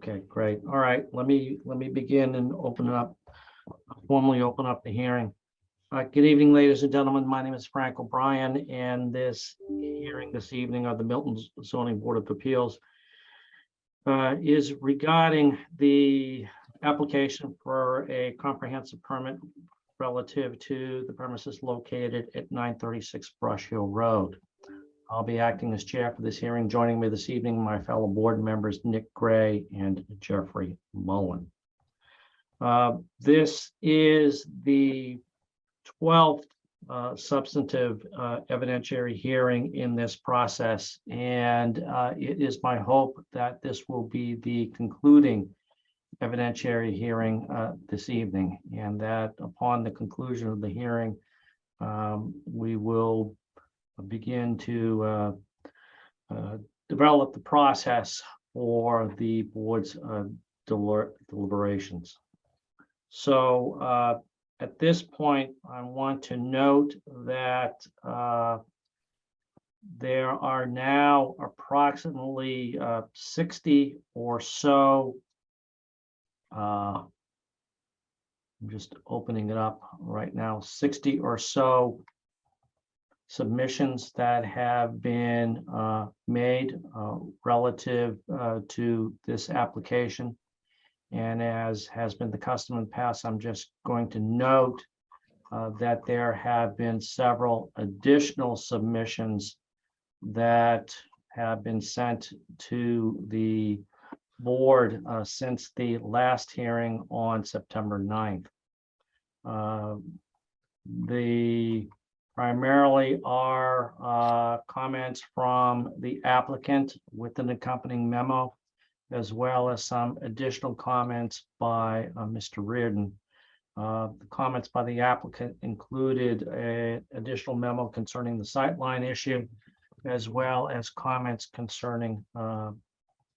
Okay, great. All right, let me begin and formally open up the hearing. Good evening, ladies and gentlemen. My name is Frank O'Brien, and this hearing this evening of the Milton Zoning Board of Appeals is regarding the application for a comprehensive permit relative to the premises located at 936 Brush Hill Road. I'll be acting as chair for this hearing. Joining me this evening, my fellow board members, Nick Gray and Jeffrey Mullen. This is the 12th substantive evidentiary hearing in this process, and it is my hope that this will be the concluding evidentiary hearing this evening, and that upon the conclusion of the hearing, we will begin to develop the process for the board's deliberations. So at this point, I want to note that there are now approximately 60 or so. I'm just opening it up right now, 60 or so submissions that have been made relative to this application. And as has been the custom in the past, I'm just going to note that there have been several additional submissions that have been sent to the board since the last hearing on September 9th. The primarily are comments from the applicant with an accompanying memo, as well as some additional comments by Mr. Reardon. The comments by the applicant included an additional memo concerning the sightline issue, as well as comments concerning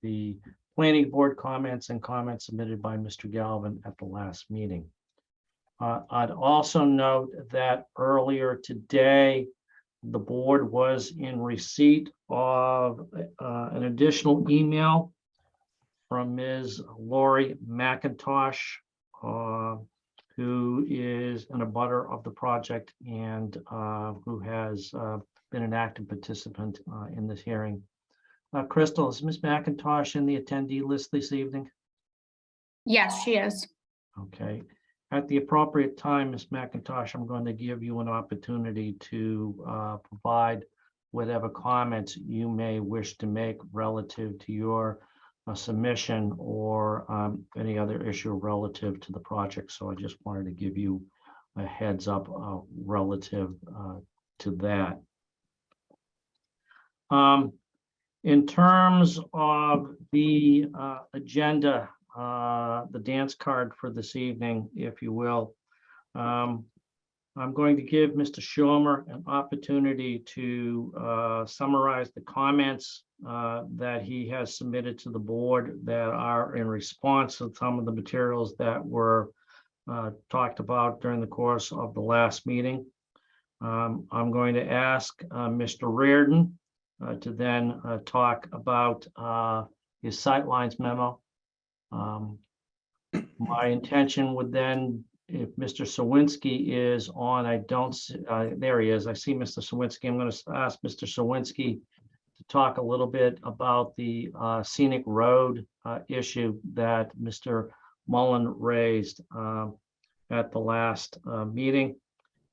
the planning board comments and comments submitted by Mr. Galvin at the last meeting. I'd also note that earlier today, the board was in receipt of an additional email from Ms. Lori McIntosh, who is an abutter of the project and who has been an active participant in this hearing. Crystal, is Ms. McIntosh in the attendee list this evening? Yes, she is. Okay. At the appropriate time, Ms. McIntosh, I'm going to give you an opportunity to provide whatever comments you may wish to make relative to your submission or any other issue relative to the project. So I just wanted to give you a heads up relative to that. In terms of the agenda, the dance card for this evening, if you will, I'm going to give Mr. Schomer an opportunity to summarize the comments that he has submitted to the board that are in response to some of the materials that were talked about during the course of the last meeting. I'm going to ask Mr. Reardon to then talk about his sightlines memo. My intention would then, if Mr. Sawinski is on, I don't see, there he is. I see Mr. Sawinski. I'm going to ask Mr. Sawinski to talk a little bit about the scenic road issue that Mr. Mullen raised at the last meeting.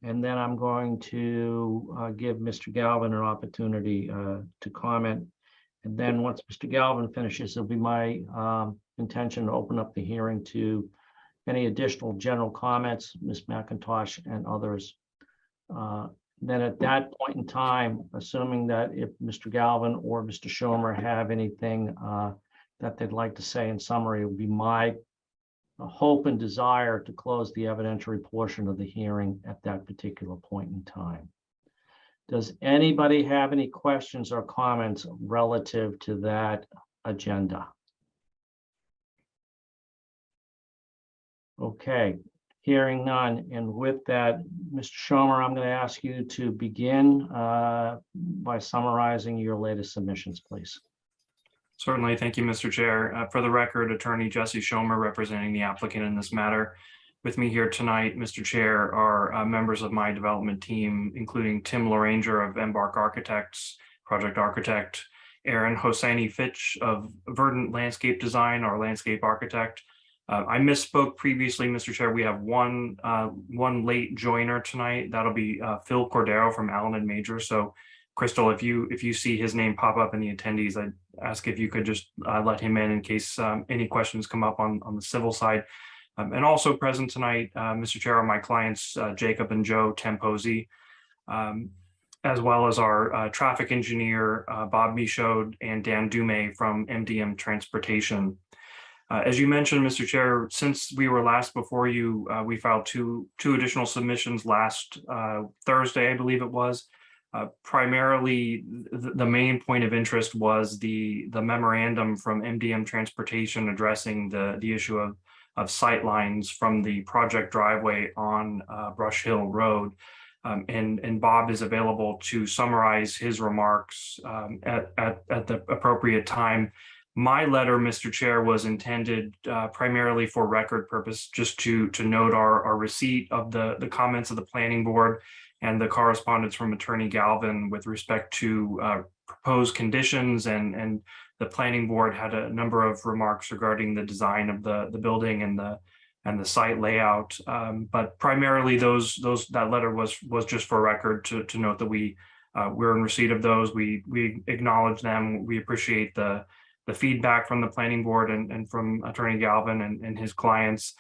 And then I'm going to give Mr. Galvin an opportunity to comment. And then once Mr. Galvin finishes, it'll be my intention to open up the hearing to any additional general comments, Ms. McIntosh and others. Then at that point in time, assuming that if Mr. Galvin or Mr. Schomer have anything that they'd like to say in summary, it would be my hope and desire to close the evidentiary portion of the hearing at that particular point in time. Does anybody have any questions or comments relative to that agenda? Okay, hearing none. And with that, Mr. Schomer, I'm going to ask you to begin by summarizing your latest submissions, please. Certainly. Thank you, Mr. Chair. For the record, Attorney Jesse Schomer representing the applicant in this matter. With me here tonight, Mr. Chair, are members of my development team, including Tim Loranger of Embark Architects, project architect, Aaron Hosseini Fitch of Verdant Landscape Design, our landscape architect. I misspoke previously, Mr. Chair. We have one late joiner tonight. That'll be Phil Cordero from Allen and Major. So, Crystal, if you see his name pop up in the attendees, I'd ask if you could just let him in case any questions come up on the civil side. And also present tonight, Mr. Chair, are my clients, Jacob and Joe Temposi, as well as our traffic engineer, Bob Michaud, and Dan Dume from MDM Transportation. As you mentioned, Mr. Chair, since we were last before you, we filed two additional submissions last Thursday, I believe it was. Primarily, the main point of interest was the memorandum from MDM Transportation addressing the issue of sight lines from the project driveway on Brush Hill Road. And Bob is available to summarize his remarks at the appropriate time. My letter, Mr. Chair, was intended primarily for record purpose, just to note our receipt of the comments of the planning board and the correspondence from Attorney Galvin with respect to proposed conditions, and the planning board had a number of remarks regarding the design of the building and the site layout. But primarily that letter was just for record to note that we're in receipt of those. We acknowledge them. We appreciate the feedback from the planning board and from Attorney Galvin and his clients.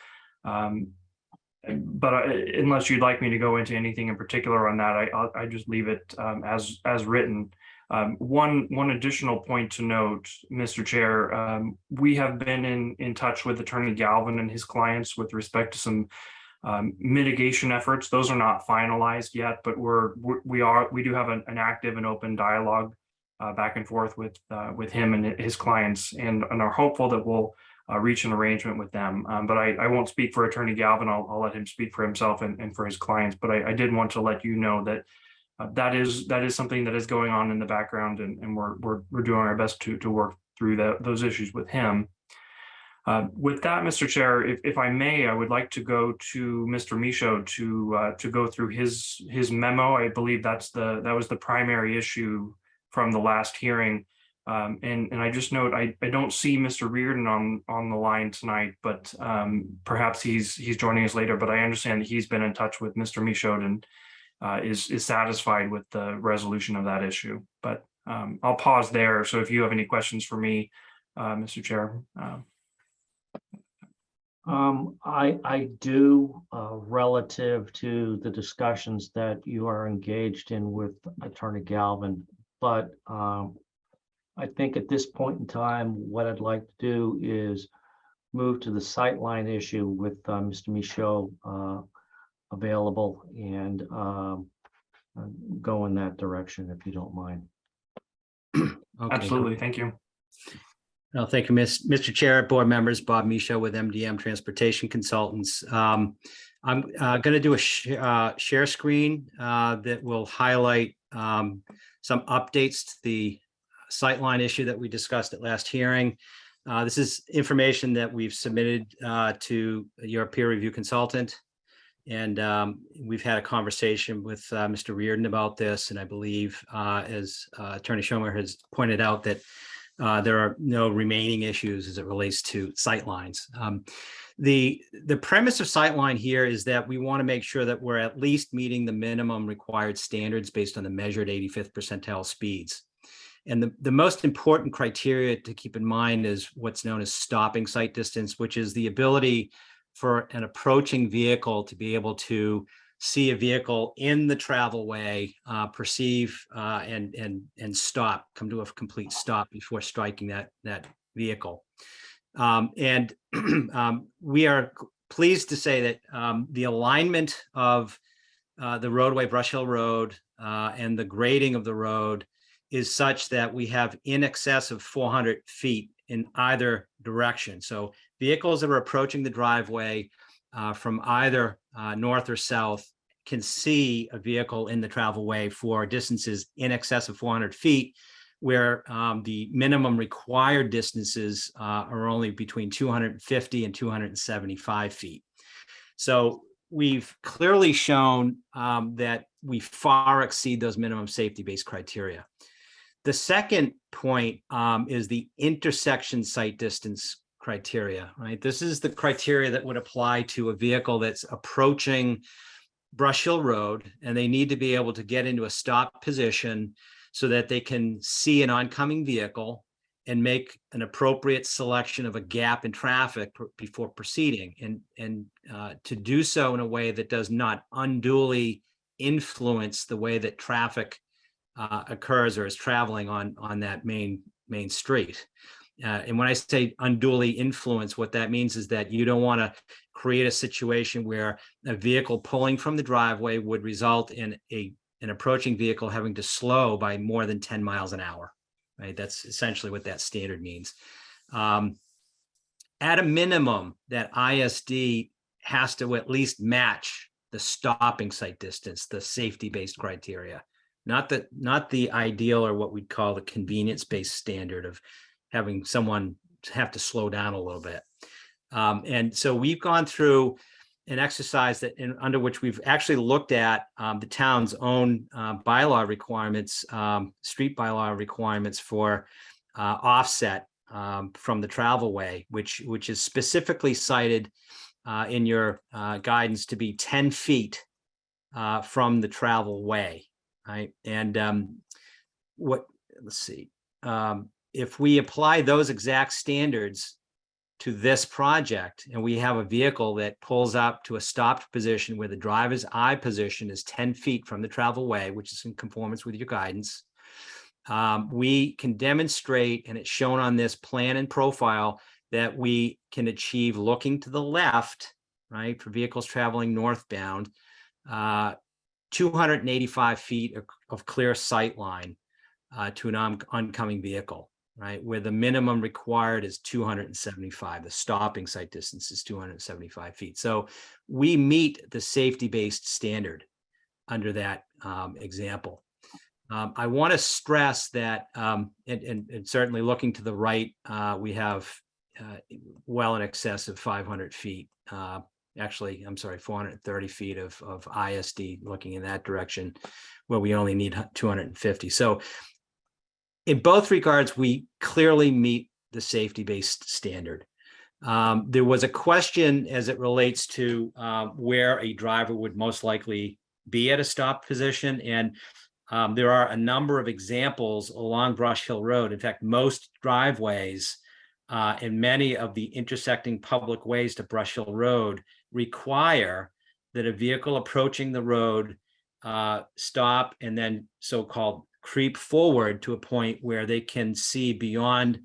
But unless you'd like me to go into anything in particular on that, I just leave it as written. One additional point to note, Mr. Chair, we have been in touch with Attorney Galvin and his clients with respect to some mitigation efforts. Those are not finalized yet, but we do have an active and open dialogue back and forth with him and his clients, and are hopeful that we'll reach an arrangement with them. But I won't speak for Attorney Galvin. I'll let him speak for himself and for his clients. But I did want to let you know that that is something that is going on in the background, and we're doing our best to work through those issues with him. With that, Mr. Chair, if I may, I would like to go to Mr. Michaud to go through his memo. I believe that was the primary issue from the last hearing. And I just note, I don't see Mr. Reardon on the line tonight, but perhaps he's joining us later. But I understand that he's been in touch with Mr. Michaud and is satisfied with the resolution of that issue. But I'll pause there. So if you have any questions for me, Mr. Chair. I do, relative to the discussions that you are engaged in with Attorney Galvin, but I think at this point in time, what I'd like to do is move to the sightline issue with Mr. Michaud available, and go in that direction, if you don't mind. Okay. Absolutely. Thank you. No, thank you, Mr. Chair, board members, Bob Michaud with MDM Transportation Consultants. I'm going to do a share screen that will highlight some updates to the sightline issue that we discussed at last hearing. This is information that we've submitted to your peer review consultant, and we've had a conversation with Mr. Reardon about this, and I believe, as Attorney Schomer has pointed out, that there are no remaining issues as it relates to sightlines. The premise of sightline here is that we want to make sure that we're at least meeting the minimum required standards based on the measured 85th percentile speeds. And the most important criteria to keep in mind is what's known as stopping sight distance, which is the ability for an approaching vehicle to be able to see a vehicle in the travel way, perceive and stop, come to a complete stop before striking that vehicle. And we are pleased to say that the alignment of the roadway, Brush Hill Road, and the grading of the road is such that we have in excess of 400 feet in either direction. So vehicles that are approaching the driveway from either north or south can see a vehicle in the travel way for distances in excess of 400 feet, where the minimum required distances are only between 250 and 275 feet. So we've clearly shown that we far exceed those minimum safety-based criteria. The second point is the intersection sight distance criteria, right? This is the criteria that would apply to a vehicle that's approaching Brush Hill Road, and they need to be able to get into a stop position so that they can see an oncoming vehicle and make an appropriate selection of a gap in traffic before proceeding, and to do so in a way that does not unduly influence the way that traffic occurs or is traveling on that main street. And when I say unduly influence, what that means is that you don't want to create a situation where a vehicle pulling from the driveway would result in an approaching vehicle having to slow by more than 10 miles an hour, right? That's essentially what that standard means. At a minimum, that ISD has to at least match the stopping sight distance, the safety-based criteria, not the ideal or what we'd call the convenience-based standard of having someone have to slow down a little bit. And so we've gone through an exercise under which we've actually looked at the town's own bylaw requirements, street bylaw requirements for offset from the travel way, which is specifically cited in your guidance to be 10 feet from the travel way, right? And let's see, if we apply those exact standards to this project, and we have a vehicle that pulls up to a stopped position where the driver's eye position is 10 feet from the travel way, which is in conformance with your guidance, we can demonstrate, and it's shown on this plan and profile, that we can achieve looking to the left, right, for vehicles traveling northbound, 285 feet of clear sight line to an oncoming vehicle, right, where the minimum required is 275. The stopping sight distance is 275 feet. So we meet the safety-based standard under that example. I want to stress that, and certainly looking to the right, we have well in excess of 500 feet. Actually, I'm sorry, 430 feet of ISD looking in that direction, where we only need 250. So in both regards, we clearly meet the safety-based standard. There was a question as it relates to where a driver would most likely be at a stop position. And there are a number of examples along Brush Hill Road. In fact, most driveways and many of the intersecting public ways to Brush Hill Road require that a vehicle approaching the road stop and then so-called creep forward to a point where they can see beyond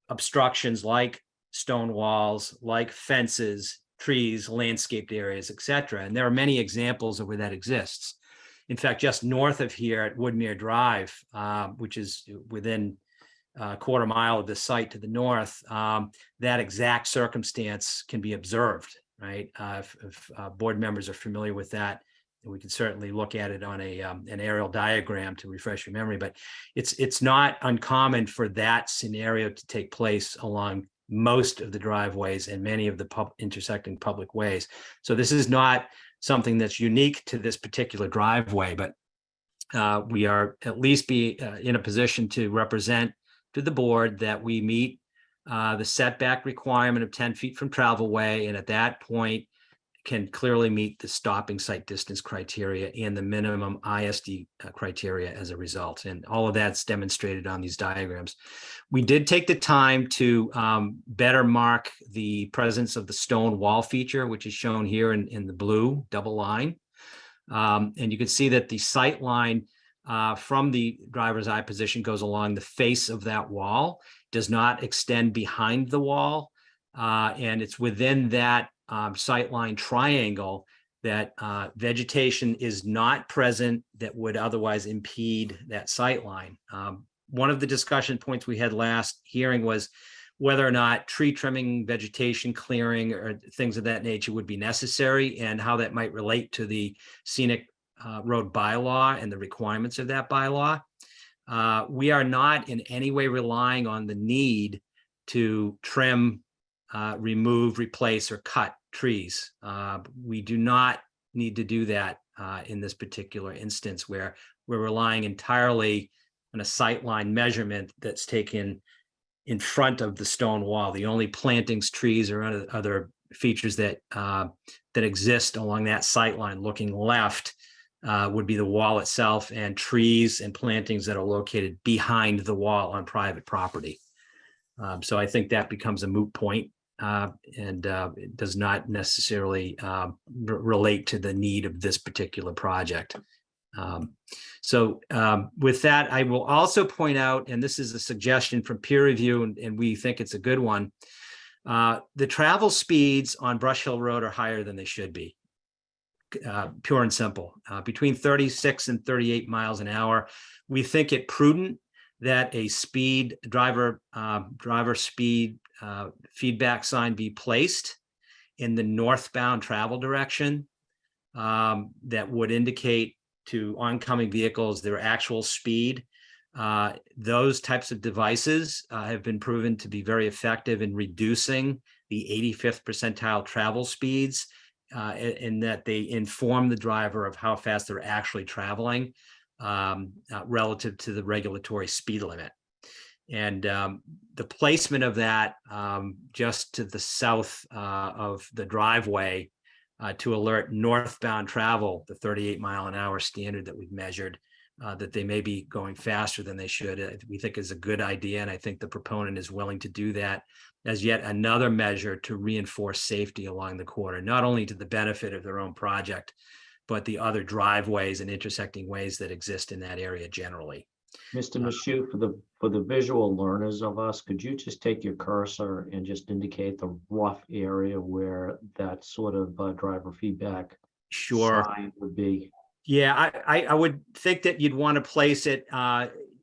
obstructions like stone walls, like fences, trees, landscaped areas, etc. And there are many examples of where that exists. In fact, just north of here at Woodmere Drive, which is within a quarter mile of the site to the north, that exact circumstance can be observed, right? If board members are familiar with that, we can certainly look at it on an aerial diagram to refresh your memory, but it's not uncommon for that scenario to take place along most of the driveways and many of the intersecting public ways. So this is not something that's unique to this particular driveway, but we are at least in a position to represent to the board that we meet the setback requirement of 10 feet from travel way, and at that point can clearly meet the stopping sight distance criteria and the minimum ISD criteria as a result. And all of that's demonstrated on these diagrams. We did take the time to better mark the presence of the stone wall feature, which is shown here in the blue double line. And you can see that the sight line from the driver's eye position goes along the face of that wall, does not extend behind the wall. And it's within that sightline triangle that vegetation is not present that would otherwise impede that sightline. One of the discussion points we had last hearing was whether or not tree trimming, vegetation clearing, or things of that nature would be necessary, and how that might relate to the scenic road bylaw and the requirements of that bylaw. We are not in any way relying on the need to trim, remove, replace, or cut trees. We do not need to do that in this particular instance, where we're relying entirely on a sightline measurement that's taken in front of the stone wall. The only plantings, trees, or other features that exist along that sightline looking left would be the wall itself, and trees and plantings that are located behind the wall on private property. So I think that becomes a moot point, and it does not necessarily relate to the need of this particular project. So with that, I will also point out, and this is a suggestion from peer review, and we think it's a good one. The travel speeds on Brush Hill Road are higher than they should be. Pure and simple, between 36 and 38 miles an hour. We think it prudent that a driver speed feedback sign be placed in the northbound travel direction that would indicate to oncoming vehicles their actual speed. Those types of devices have been proven to be very effective in reducing the 85th percentile travel speeds, in that they inform the driver of how fast they're actually traveling relative to the regulatory speed limit. And the placement of that just to the south of the driveway to alert northbound travel, the 38 mile an hour standard that we've measured, that they may be going faster than they should, we think is a good idea. And I think the proponent is willing to do that as yet another measure to reinforce safety along the corridor, not only to the benefit of their own project, but the other driveways and intersecting ways that exist in that area generally. Mr. Michoud, for the visual learners of us, could you just take your cursor and just indicate the rough area where that sort of driver feedback sign would be? Yeah, I would think that you'd want to place it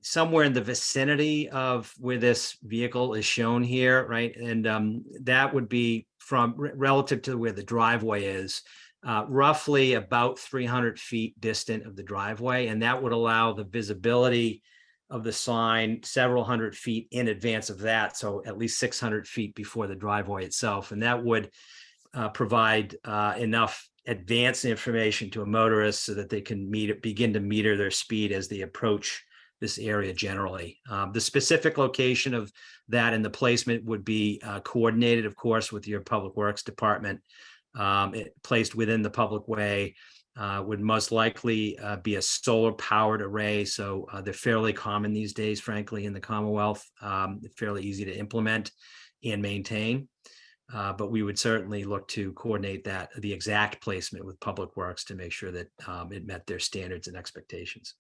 somewhere in the vicinity of where this vehicle is shown here, right? And that would be from relative to where the driveway is, roughly about 300 feet distant of the driveway. And that would allow the visibility of the sign several hundred feet in advance of that. So at least 600 feet before the driveway itself. And that would provide enough advance information to a motorist so that they can begin to meter their speed as they approach this area generally. The specific location of that and the placement would be coordinated, of course, with your Public Works Department. Placed within the public way would most likely be a solar powered array. So they're fairly common these days, frankly, in the Commonwealth, fairly easy to implement and maintain. But we would certainly look to coordinate the exact placement with Public Works to make sure that it met their standards and expectations.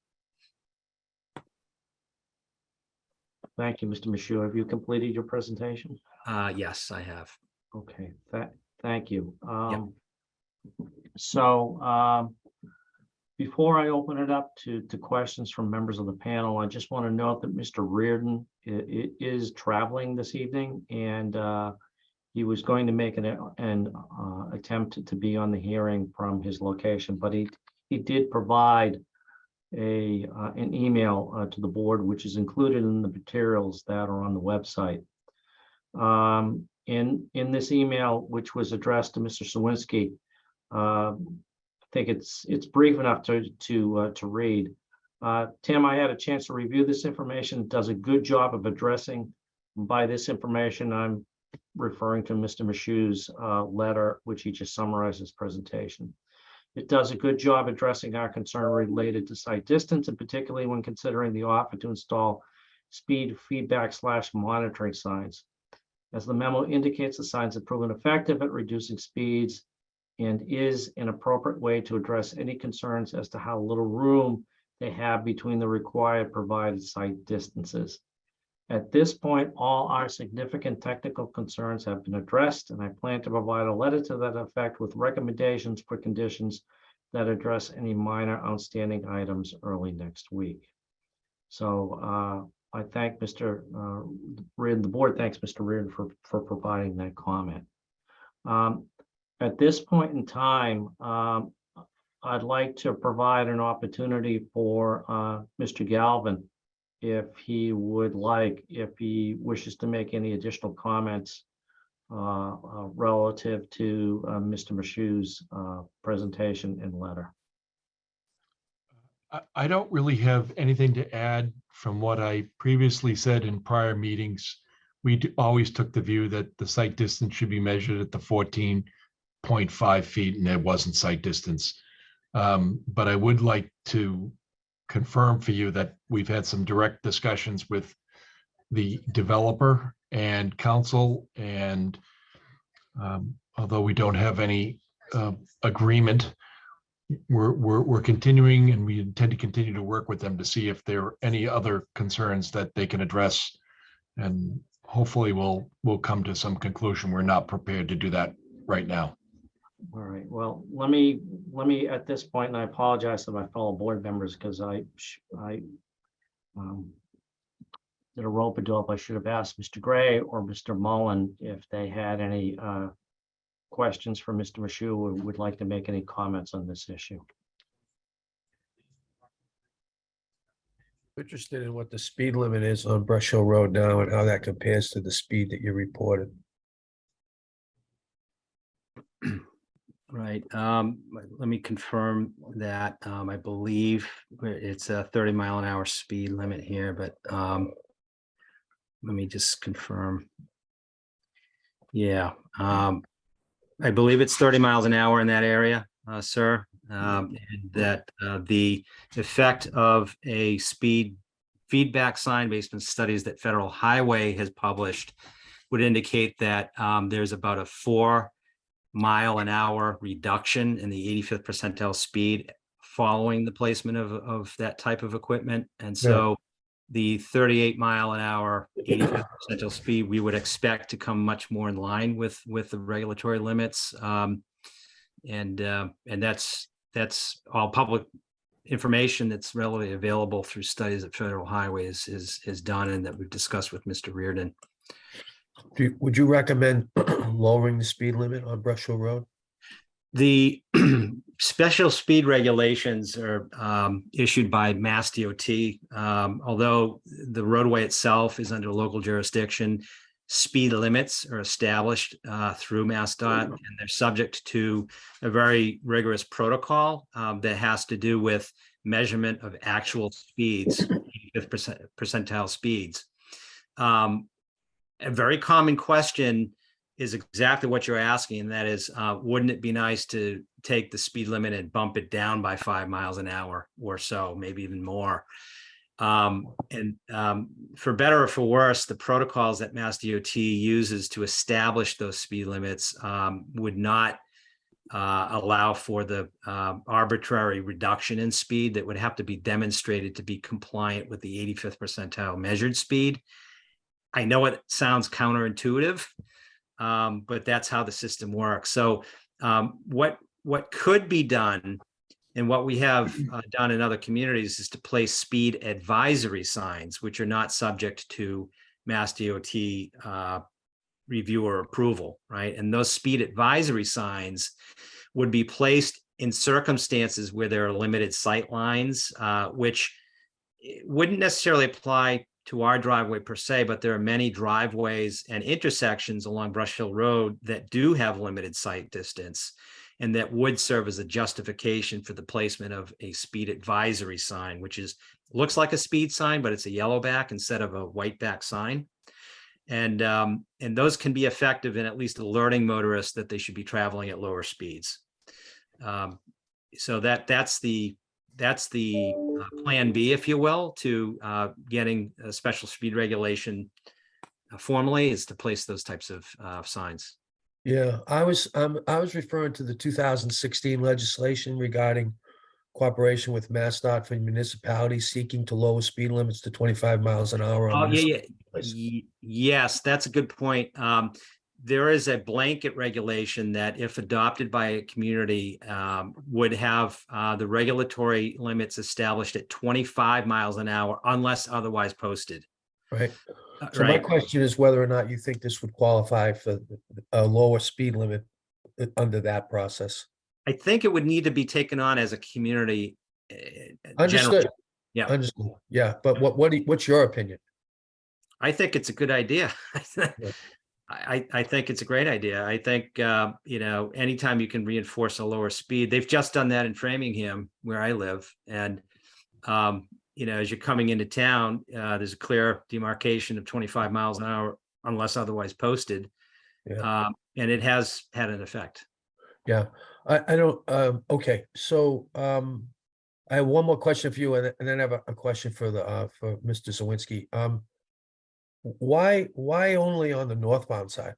Thank you, Mr. Michoud. Have you completed your presentation? Yes, I have. Okay, thank you. Yep. So before I open it up to questions from members of the panel, I just want to note that Mr. Reardon is traveling this evening, and he was going to make an attempt to be on the hearing from his location, but he did provide an email to the board, which is included in the materials that are on the website. In this email, which was addressed to Mr. Sawinski, I think it's brief enough to read. Tim, I had a chance to review this information. It does a good job of addressing. By this information, I'm referring to Mr. Michoud's letter, which he just summarized his presentation. It does a good job addressing our concern related to site distance, and particularly when considering the offer to install speed feedback / monitoring signs. As the memo indicates, the signs have proven effective at reducing speeds and is an appropriate way to address any concerns as to how little room they have between the required provided site distances. At this point, all our significant technical concerns have been addressed, and I plan to provide a letter to that effect with recommendations for conditions that address any minor outstanding items early next week. So I thank Mr. Reardon. The board thanks Mr. Reardon for providing that comment. At this point in time, I'd like to provide an opportunity for Mr. Galvin if he would like, if he wishes to make any additional comments relative to Mr. Mashu's presentation and letter. I don't really have anything to add from what I previously said in prior meetings. We always took the view that the site distance should be measured at the 14.5 feet, and there wasn't site distance. But I would like to confirm for you that we've had some direct discussions with the developer and council, and although we don't have any agreement, we're continuing, and we intend to continue to work with them to see if there are any other concerns that they can address, and hopefully we'll come to some conclusion. We're not prepared to do that right now. All right, well, let me at this point, and I apologize to my fellow board members because I did a rope-a-dope. I should have asked Mr. Gray or Mr. Mullen if they had any questions for Mr. Mashu or would like to make any comments on this issue. Interested in what the speed limit is on Brush Hill Road now and how that compares to the speed that you reported. Right. Let me confirm that. I believe it's a 30-mile-an-hour speed limit here, but let me just confirm. Yeah, I believe it's 30 miles an hour in that area, sir. And that the effect of a speed feedback sign based on studies that Federal Highway has published would indicate that there's about a 4-mile-an-hour reduction in the 85th percentile speed following the placement of that type of equipment. And so the 38-mile-an-hour 85th percentile speed, we would expect to come much more in line with the regulatory limits. And that's all public information that's readily available through studies that Federal Highway has done and that we've discussed with Mr. Reardon. Would you recommend lowering the speed limit on Brush Hill Road? The special speed regulations are issued by Mass DOT. Although the roadway itself is under local jurisdiction, speed limits are established through MassDOT, and they're subject to a very rigorous protocol that has to do with measurement of actual speeds, 85th percentile speeds. A very common question is exactly what you're asking, and that is, wouldn't it be nice to take the speed limit and bump it down by 5 miles an hour or so, maybe even more? For better or for worse, the protocols that Mass DOT uses to establish those speed limits would not allow for the arbitrary reduction in speed that would have to be demonstrated to be compliant with the 85th percentile measured speed. I know it sounds counterintuitive, but that's how the system works. So what could be done, and what we have done in other communities, is to place speed advisory signs, which are not subject to Mass DOT review or approval, right? And those speed advisory signs would be placed in circumstances where there are limited sight lines, which wouldn't necessarily apply to our driveway per se, but there are many driveways and intersections along Brush Hill Road that do have limited sight distance, and that would serve as a justification for the placement of a speed advisory sign, which looks like a speed sign, but it's a yellow back instead of a white back sign. And those can be effective in at least alerting motorists that they should be traveling at lower speeds. So that's the plan B, if you will, to getting a special speed regulation formally, is to place those types of signs. Yeah, I was referring to the 2016 legislation regarding cooperation with MassDOT for municipalities seeking to lower speed limits to 25 miles an hour. Oh, yes, that's a good point. There is a blanket regulation that, if adopted by a community, would have the regulatory limits established at 25 miles an hour unless otherwise posted. Right. So my question is whether or not you think this would qualify for a lower speed limit under that process. I think it would need to be taken on as a community. Understood. Yeah. Understood. Yeah, but what's your opinion? I think it's a good idea. I think it's a great idea. I think, anytime you can reinforce a lower speed, they've just done that in Framingham where I live. And, as you're coming into town, there's a clear demarcation of 25 miles an hour unless otherwise posted. Yeah. And it has had an effect. Yeah, I don't, okay, so, I have one more question for you and then I have a question for for Mr. Zawinski. Why only on the northbound side?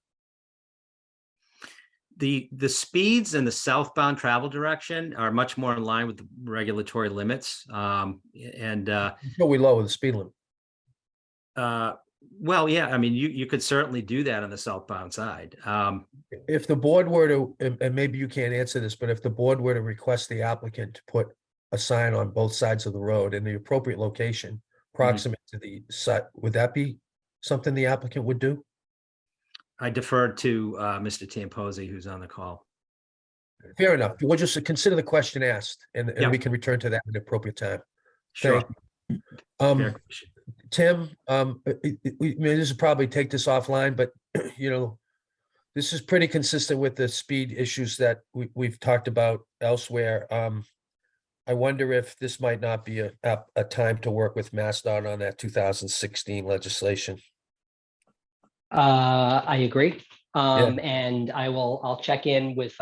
The speeds in the southbound travel direction are much more in line with the regulatory limits. Until we lower the speed limit. Well, yeah, I mean, you could certainly do that on the southbound side. If the board were to, and maybe you can't answer this, but if the board were to request the applicant to put a sign on both sides of the road in the appropriate location, proximate to the site, would that be something the applicant would do? I deferred to Mr. Tamposi, who's on the call. Fair enough. We'll just consider the question asked and Yeah. we can return to that at the appropriate time. Sure. Thank Fair question. Tim, we may just probably take this offline, but this is pretty consistent with the speed issues that we've talked about elsewhere. I wonder if this might not be a time to work with MassDOT on that 2016 legislation. I agree. And I'll check in with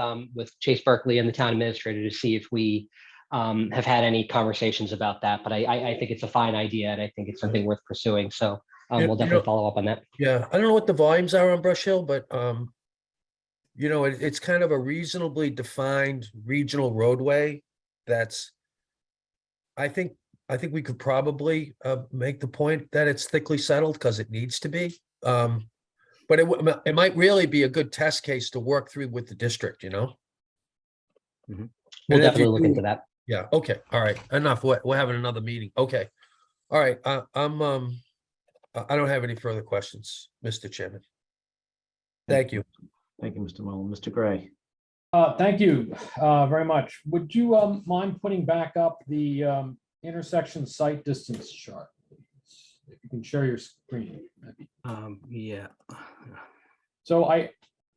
Chase Berkeley and the town administrator to see if we have had any conversations about that. But I think it's a fine idea and I think it's something worth pursuing. So we'll definitely follow up on that. Yeah, I don't know what the volumes are on Brush Hill, but it's kind of a reasonably defined regional roadway that's, I think we could probably make the point that it's thickly settled because it needs to be. But it might really be a good test case to work through with the district, We'll And if definitely you look do- into that. Yeah, okay, all right, enough. We're having another meeting. Okay. All right, I don't have any further questions, Mr. Chairman. Thank you. Thank you, Mr. Mullen. Mr. Gray. Thank you very much. Would you mind putting back up the intersection site distance chart, please? If you can share your screen. that'd be- Yeah. So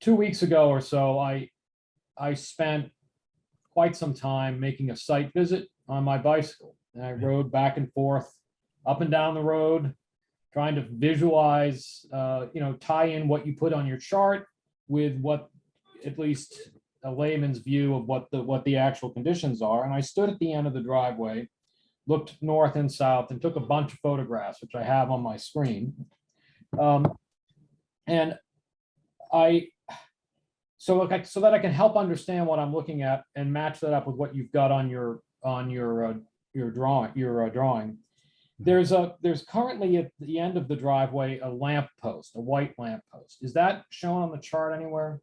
2 weeks ago or so, I spent quite some time making a site visit on my bicycle. And I rode back and forth, up and down the road, trying to visualize, tie in what you put on your chart with what, at least a layman's view of what the actual conditions are. And I stood at the end of the driveway, looked north and south, and took a bunch of photographs, which I have on my screen. And so that I can help understand what I'm looking at and match that up with what you've got on your drawing. There's currently at the end of the driveway a lamp post, a white lamp post. Is that shown on the chart anywhere?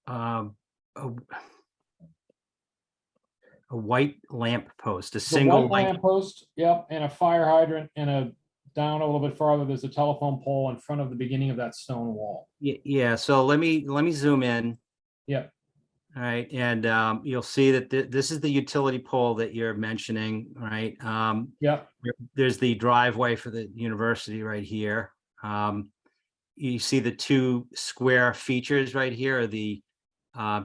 A white lamp post, a The single white light. lamp post, yep, and a fire hydrant, and down a little bit farther, there's a telephone pole in front of the beginning of that stone wall. Yeah. So let me zoom in. Yep. All right, and you'll see that this is the utility pole that you're mentioning, right? Yep. There's the driveway for the university right here. You see the two square features right here, are the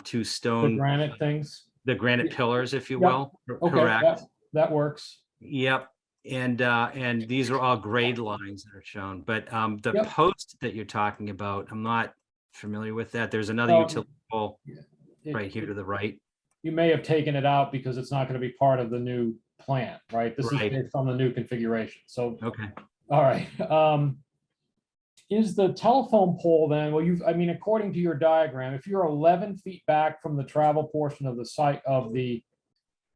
two The stone, granite things. the granite pillars, if you Yep. will. Okay, Correct. that works. Yep. And these are all grade lines that are shown, but the Yep. post that you're talking about, I'm not familiar with that. There's another Well, utility pole It- right here to the right. You may have taken it out because it's not going to be part of the new plan, right? This is Right. based on the new configuration. So, Okay. all right. Is the telephone pole then, well, according to your diagram, if you're 11 feet back from the travel portion of the site of the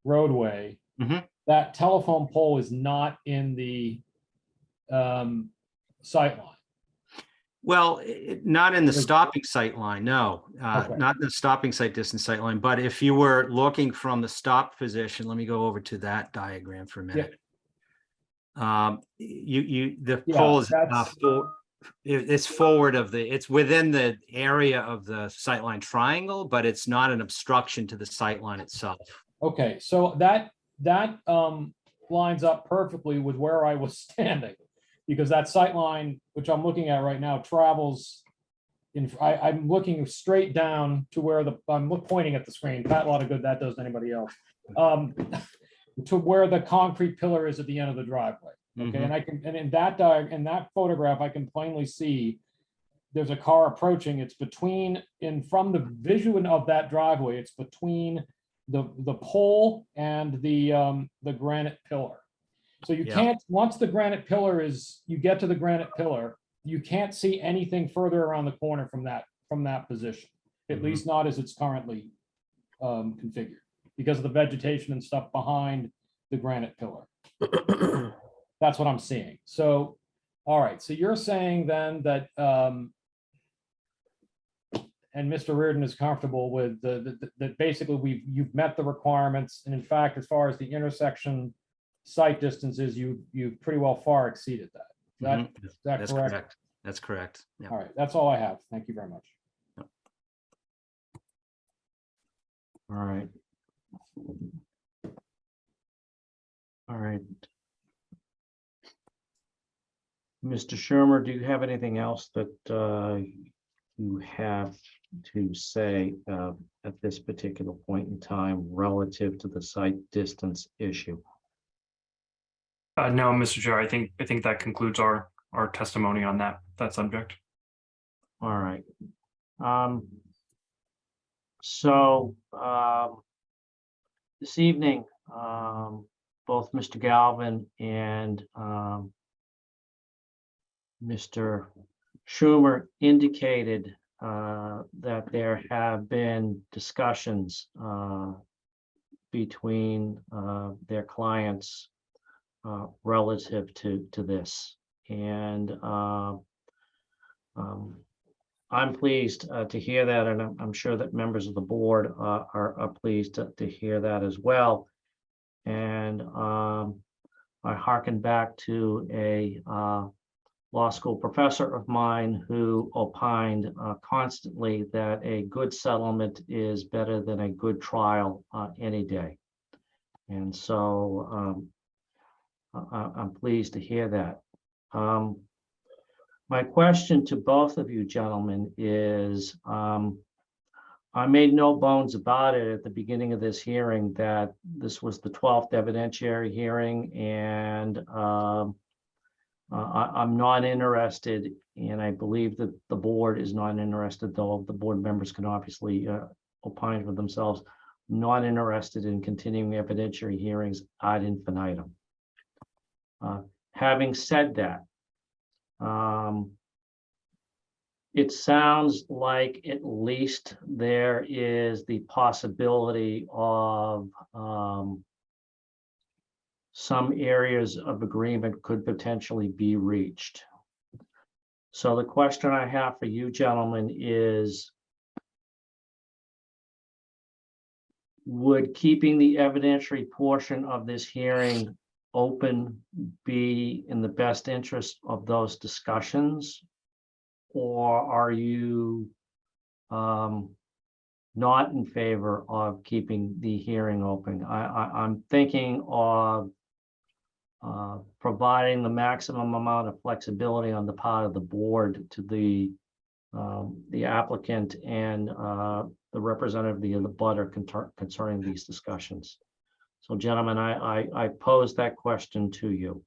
roadway, Mhm. that telephone pole is not in the sight line. Well, not in the Because- stopping sight line, no, Okay. not in the stopping sight distance sight line, but if you were looking from the stop position, let me go over to that diagram for a minute. The Yeah, pole is, that's- it's forward of it's within the area of the sightline triangle, but it's not an obstruction to the sight line itself. Okay, so that lines up perfectly with where I was standing. Because that sight line, which I'm looking at right now, travels I'm looking straight down to where I'm pointing at the screen. Pat, a lot of good that does to anybody else. To where the concrete pillar is at the end of the driveway. Okay, and in that photograph, I can plainly see there's a car approaching. It's from the vision of that driveway, it's between the pole and the granite pillar. So you can't, once the granite pillar you get to the granite pillar, you can't see anything further around the corner from that position, at least not as it's currently configured, because of the vegetation and stuff behind the granite pillar. That's what I'm seeing. So, all right, so you're saying then that, and Mr. Reardon is comfortable with that basically you've met the requirements, and in fact, as far as the intersection site distances, you've pretty well far exceeded that. Is that That's correct? correct. That's correct. Yeah. All right, that's all I have. Thank you very much. All right. All right. Mr. Shermer, do you have anything else that you have to say at this particular point in time relative to the site distance issue? No, Mr. Chair, I think that concludes our testimony on that subject. All right. So this evening, both Mr. Galvin and Mr. Schumer indicated that there have been discussions between their clients relative to this. And I'm pleased to hear that, and I'm sure that members of the board are pleased to hear that as well. And I hearken back to a law school professor of mine who opined constantly that a good settlement is better than a good trial any day. And so I'm pleased to hear that. My question to both of you gentlemen is, I made no bones about it at the beginning of this hearing that this was the 12th evidentiary hearing, and I'm not interested, and I believe that the board is not interested, though the board members can obviously opine for themselves, not interested in continuing evidentiary hearings ad infinitum. Having said that, it sounds like at least there is the possibility of some areas of agreement could potentially be reached. So the question I have for you gentlemen is, would keeping the evidentiary portion of this hearing open be in the best interest of those discussions? Or are you not in favor of keeping the hearing open? I'm thinking of providing the maximum amount of flexibility on the part of the board to the applicant and the representative of the butter concerning these discussions. So gentlemen, I pose that question to you.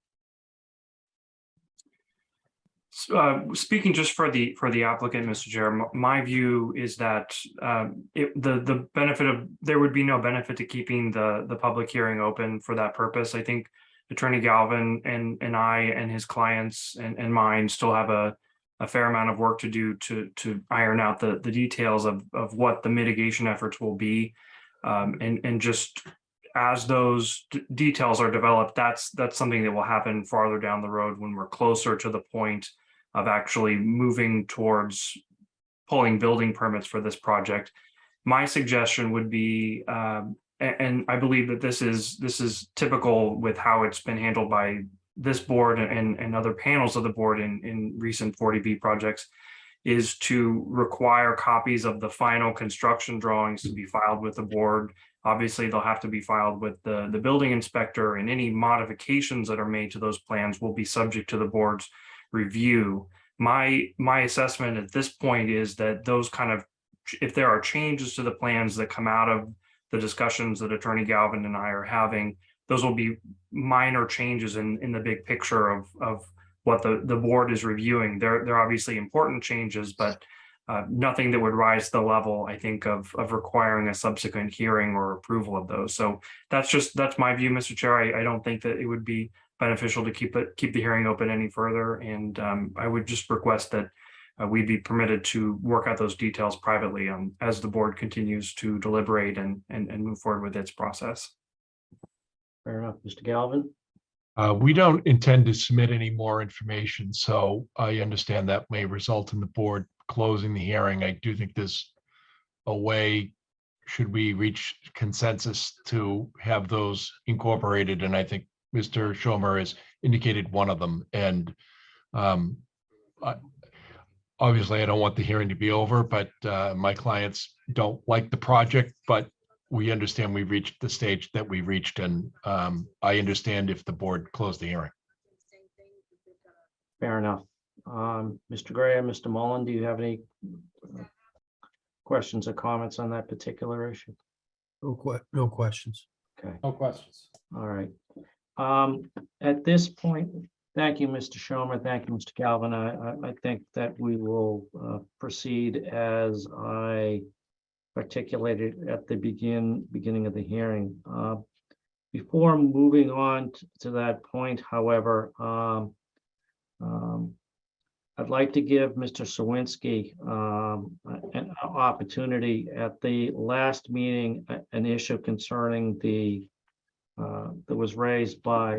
Speaking just for the applicant, Mr. Chair, my view is that the benefit of, there would be no benefit to keeping the public hearing open for that purpose. I think Attorney Galvin and I and his clients and mine still have a fair amount of work to do to iron out the details of what the mitigation efforts will be, and just as those details are developed, that's something that will happen farther down the road when we're closer to the point of actually moving towards pulling building permits for this project. My suggestion would be, and I believe that this is typical with how it's been handled by this board and other panels of the board in recent 40B projects, is to require copies of the final construction drawings to be filed with the board. Obviously, they'll have to be filed with the building inspector, and any modifications that are made to those plans will be subject to the board's review. My assessment at this point is that those kind of, if there are changes to the plans that come out of the discussions that Attorney Galvin and I are having, those will be minor changes in the big picture of what the board is reviewing. They're obviously important changes, but nothing that would rise to the level, I think, of requiring a subsequent hearing or approval of those. So that's my view, Mr. Chair. I don't think that it would be beneficial to keep the hearing open any further. And I would just request that we be permitted to work out those details privately as the board continues to deliberate and move forward with its process. Fair enough. Mr. Galvin? We don't intend to submit any more information, so I understand that may result in the board closing the hearing. I do think there's a way, should we reach consensus, to have those incorporated, and I think Mr. Schomer has indicated one of them. And obviously, I don't want the hearing to be over, but my clients don't like the project, but we understand we've reached the stage that we reached, and I understand if the board closed the hearing. Fair enough. Mr. Graham, Mr. Mullen, do you have any questions or comments on that particular issue? No questions. Okay, No questions. all right. At this point, thank you, Mr. Schomer. Thank you, Mr. Galvin. I think that we will proceed as I articulated at the beginning of the hearing. Before moving on to that point, however, I'd like to give Mr. Sawinski an opportunity. At the last meeting, an issue concerning that was raised by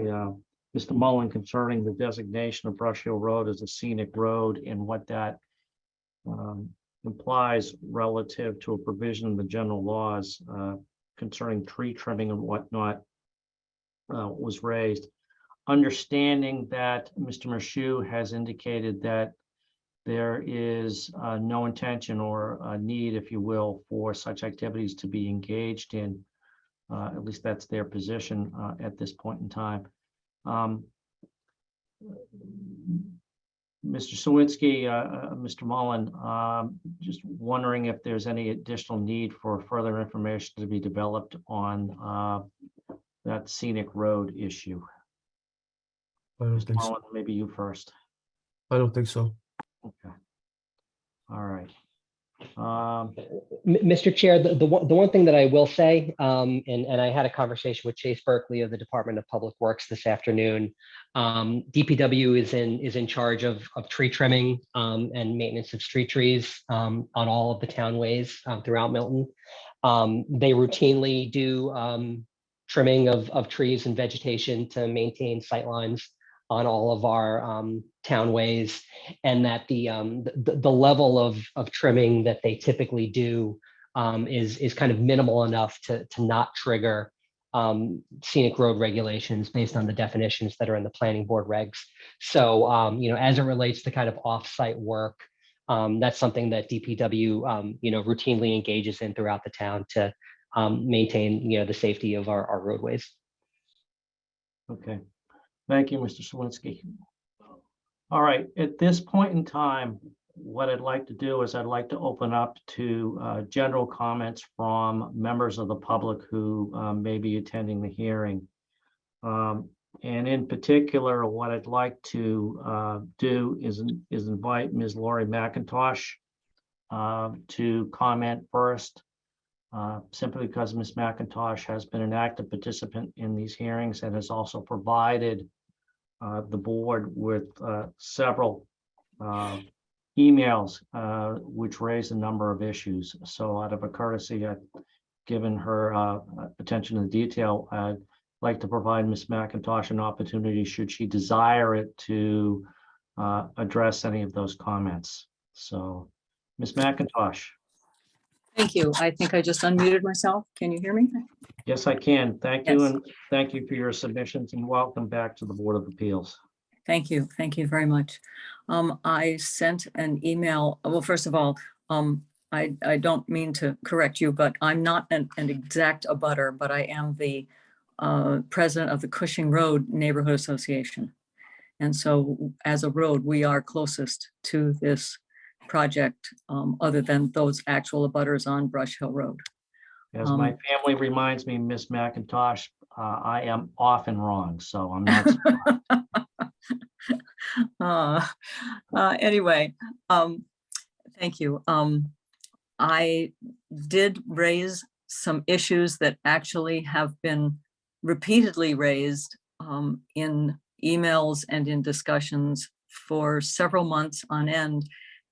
Mr. Mullen concerning the designation of Brush Hill Road as a scenic road and what that implies relative to a provision in the general laws concerning tree trimming and whatnot was raised. Understanding that Mr. Mashu has indicated that there is no intention or a need, if you will, for such activities to be engaged in. At least that's their position at this point in time. Mr. Sawinski, Mr. Mullen, just wondering if there's any additional need for further information to be developed on that scenic road issue. I don't Mr. think so. Mullen, maybe you first. I don't think so. Okay. All right. Mr. Chair, the one thing that I will say, and I had a conversation with Chase Berkeley of the Department of Public Works this afternoon. DPW is in charge of tree trimming and maintenance of street trees on all of the townways throughout Milton. They routinely do trimming of trees and vegetation to maintain sightlines on all of our townways, and that the level of trimming that they typically do is kind of minimal enough to not trigger scenic road regulations based on the definitions that are in the planning board regs. So, as it relates to kind of off-site work, that's something that DPW, routinely engages in throughout the town to maintain, the safety of our roadways. Okay. Thank you, Mr. Sawinski. All right, at this point in time, what I'd like to do is I'd like to open up to general comments from members of the public who may be attending the hearing. And in particular, what I'd like to do is invite Ms. Lori McIntosh to comment first, simply because Ms. McIntosh has been an active participant in these hearings and has also provided the board with several emails which raise a number of issues. So out of a courtesy, I've given her attention to detail. I'd like to provide Ms. McIntosh an opportunity, should she desire it, to address any of those comments. So, Ms. McIntosh. Thank you. I think I just unmuted myself. Can you hear me? Yes, I can. Thank you, Yes. and thank you for your submissions, and welcome back to the Board of Appeals. Thank you. Thank you very much. I sent an email. Well, first of all, I don't mean to correct you, but I'm not an exact abutter, but I am the president of the Cushing Road Neighborhood Association. And so as a road, we are closest to this project, other than those actual abutters on Brush Hill Road. As my family reminds me, Miss McIntosh, I am often wrong, so I'm not. Anyway, thank you. I did raise some issues that actually have been repeatedly raised in emails and in discussions for several months on end.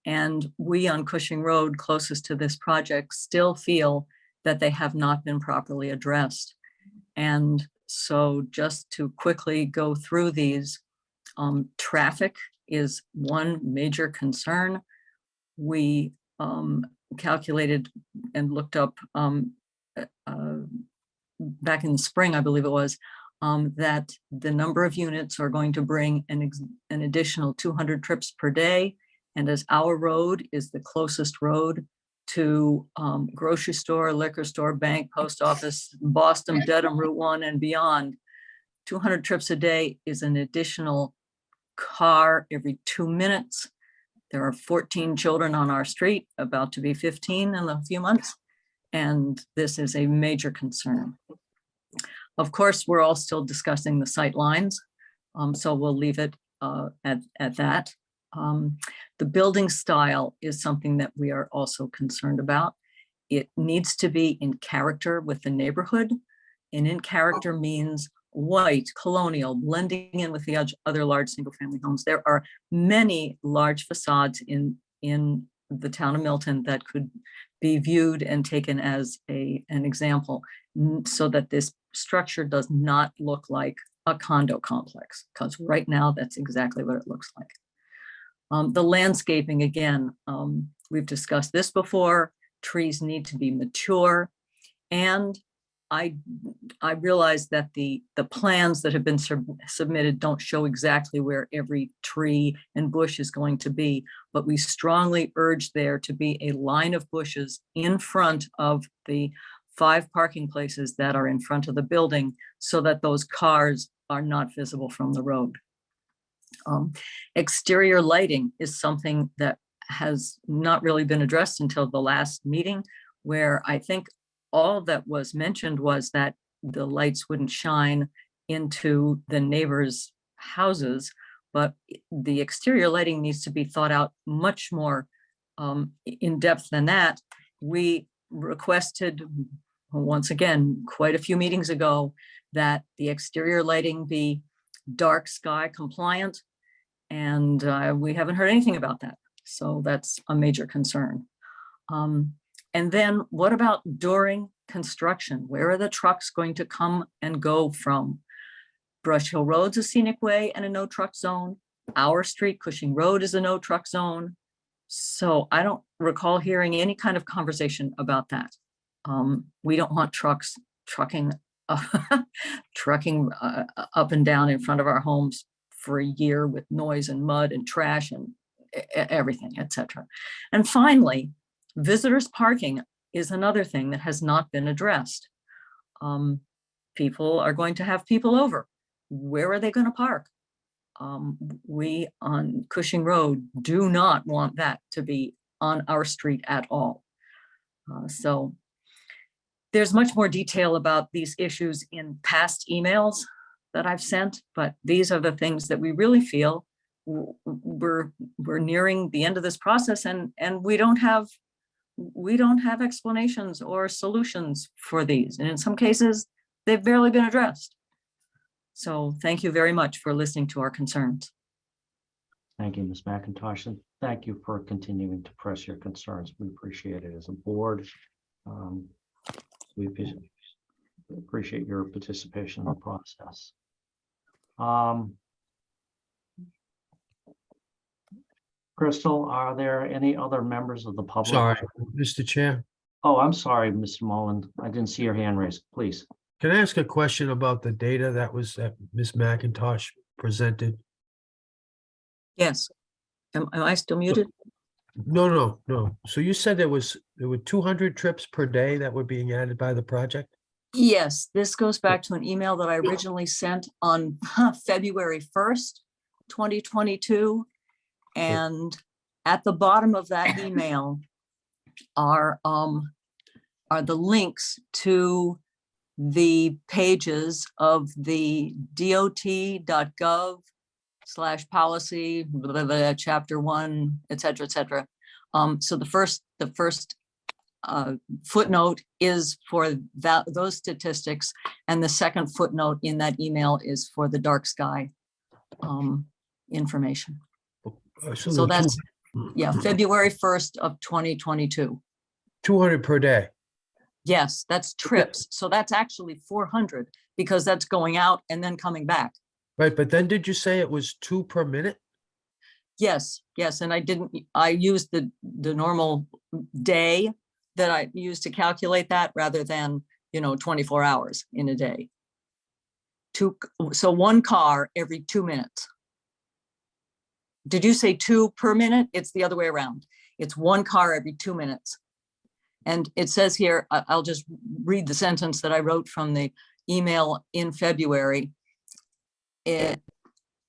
And we on Cushing Road, closest to this project, still feel that they have not been properly addressed. And so just to quickly go through these, traffic is one major concern. We calculated and looked up back in the spring, I believe it was, that the number of units are going to bring an additional 200 trips per day. And as our road is the closest road to grocery store, liquor store, bank, post office, Boston, Dedham, Route 1 and beyond, 200 trips a day is an additional car every 2 minutes. There are 14 children on our street, about to be 15 in a few months. And this is a major concern. Of course, we're all still discussing the sight lines, so we'll leave it at that. The building style is something that we are also concerned about. It needs to be in character with the neighborhood, and in character means white, colonial, blending in with the other large single-family homes. There are many large facades in the town of Milton that could be viewed and taken as an example, so that this structure does not look like a condo complex, because right now that's exactly what it looks like. The landscaping, again, we've discussed this before. Trees need to be mature, and I realize that the plans that have been submitted don't show exactly where every tree and bush is going to be, but we strongly urge there to be a line of bushes in front of the 5 parking places that are in front of the building, so that those cars are not visible from the road. Exterior lighting is something that has not really been addressed until the last meeting, where I think all that was mentioned was that the lights wouldn't shine into the neighbors' houses, but the exterior lighting needs to be thought out much more in depth than that. We requested, once again, quite a few meetings ago, that the exterior lighting be dark sky compliant, and we haven't heard anything about that. So that's a major concern. And then what about during construction? Where are the trucks going to come and go from? Brush Hill Road's a scenic way and a no truck zone. Our street, Cushing Road, is a no truck zone. So I don't recall hearing any kind of conversation about that. We don't want trucks trucking up and down in front of our homes for a year with noise and mud and trash and everything, etc. And finally, visitors parking is another thing that has not been addressed. People are going to have people over. Where are they going to park? We on Cushing Road do not want that to be on our street at all. So there's much more detail about these issues in past emails that I've sent, but these are the things that we really feel we're nearing the end of this process, and we don't have explanations or solutions for these. And in some cases, they've barely been addressed. So thank you very much for listening to our concerns. Thank you, Ms. McIntosh, and thank you for continuing to press your concerns. We appreciate it as a board. We appreciate your participation in the process. Crystal, are there any other members of the public? Sorry, Mr. Chair. Oh, I'm sorry, Mr. Mullen. I didn't see your hand raised. Please. Can I ask a question about the data that Ms. McIntosh presented? Yes. Am I still muted? No. So you said there were 200 trips per day that were being added by the project? Yes, this goes back to an email that I originally sent on February 1st, 2022. And at the bottom of that email are the links to the pages of the dot.gov/policy, chapter 1, et cetera. So the first footnote is for those statistics, and the second footnote in that email is for the dark sky information. So that's, yeah, February 1st of 2022. 200 per day. Yes, that's trips. So that's actually 400 because that's going out and then coming back. Right, but then did you say it was 2 per minute? Yes. And I used the normal day that I used to calculate that rather than, 24 hours in a day. So one car every 2 minutes. Did you say 2 per minute? It's the other way around. It's one car every 2 minutes. And it says here, I'll just read the sentence that I wrote from the email in February. It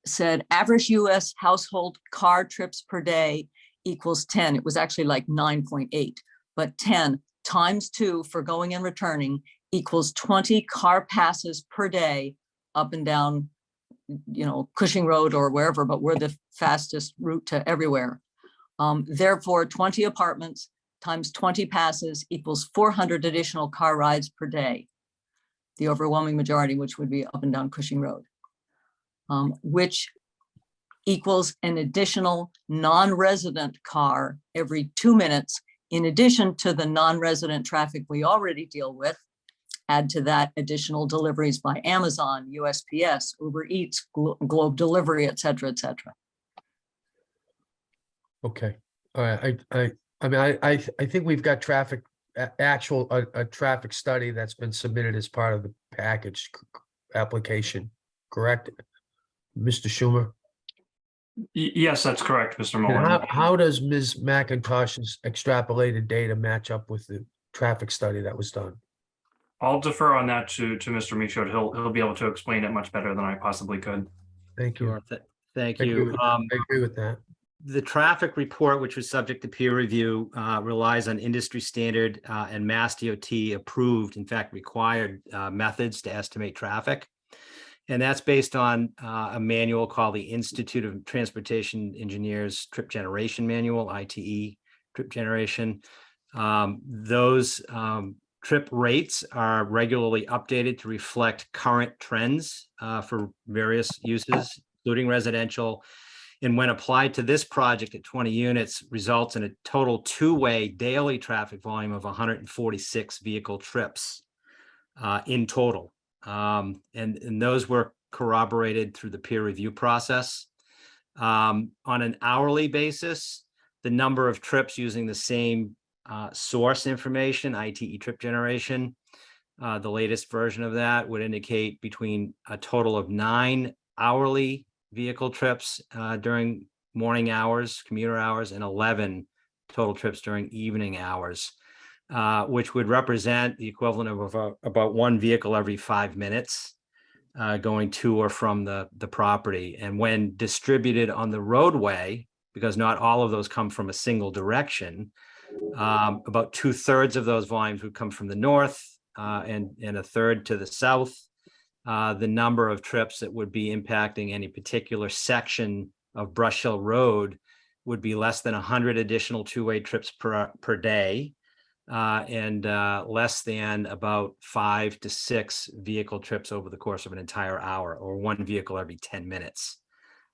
said average US household car trips per day equals 10. It was actually like 9.8, but 10 times 2 for going and returning equals 20 car passes per day up and down, Cushing Road or wherever, but we're the fastest route to everywhere. Therefore, 20 apartments times 20 passes equals 400 additional car rides per day. The overwhelming majority, which would be up and down Cushing Road, which equals an additional non-resident car every 2 minutes, in addition to the non-resident traffic we already deal with. Add to that additional deliveries by Amazon, USPS, Uber Eats, Globe Delivery, et cetera. Okay, all right, I think we've got traffic, a traffic study that's been submitted as part of the package application, correct? Mr. Schumer? Yes, that's correct, Mr. And Mullen. how does Ms. McIntosh's extrapolated data match up with the traffic study that was done? I'll defer on that to Mr. Michaud. He'll be able to explain it much better than I possibly could. Thank you. Sure. Thank I agree you. with- I agree with that. The traffic report, which was subject to peer review, relies on industry standard and Mass DOT approved, in fact, required methods to estimate traffic. And that's based on a manual called the Institute of Transportation Engineers Trip Generation Manual, ITE Trip Generation. Those trip rates are regularly updated to reflect current trends for various uses, including residential. And when applied to this project at 20 units, results in a total two-way daily traffic volume of 146 vehicle trips in total. And those were corroborated through the peer review process. On an hourly basis, the number of trips using the same source information, ITE Trip Generation, the latest version of that would indicate between a total of 9 hourly vehicle trips during morning hours, commuter hours, and 11 total trips during evening hours, which would represent the equivalent of about one vehicle every 5 minutes going to or from the property. And when distributed on the roadway, because not all of those come from a single direction, about 2/3 of those volumes would come from the north and a third to the south. The number of trips that would be impacting any particular section of Brush Hill Road would be less than 100 additional two-way trips per day, and less than about 5 to 6 vehicle trips over the course of an entire hour, or one vehicle every 10 minutes.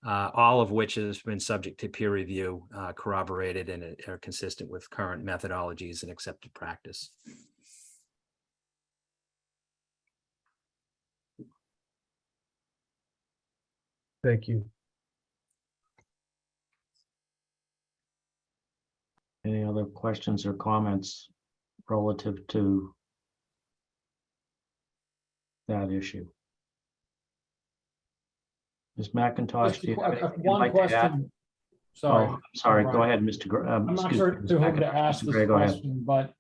All of which has been subject to peer review, corroborated, and are consistent with current methodologies and accepted practice. Thank you. Any other questions or comments relative to that issue? Ms. McIntosh, do you have anything you'd One like to add? question, Sorry. Oh, sorry, go Brian. ahead, Mr. I'm not excuse sure me, Ms. to whom to McIntosh. ask Mr. this Gray, go ahead. question, but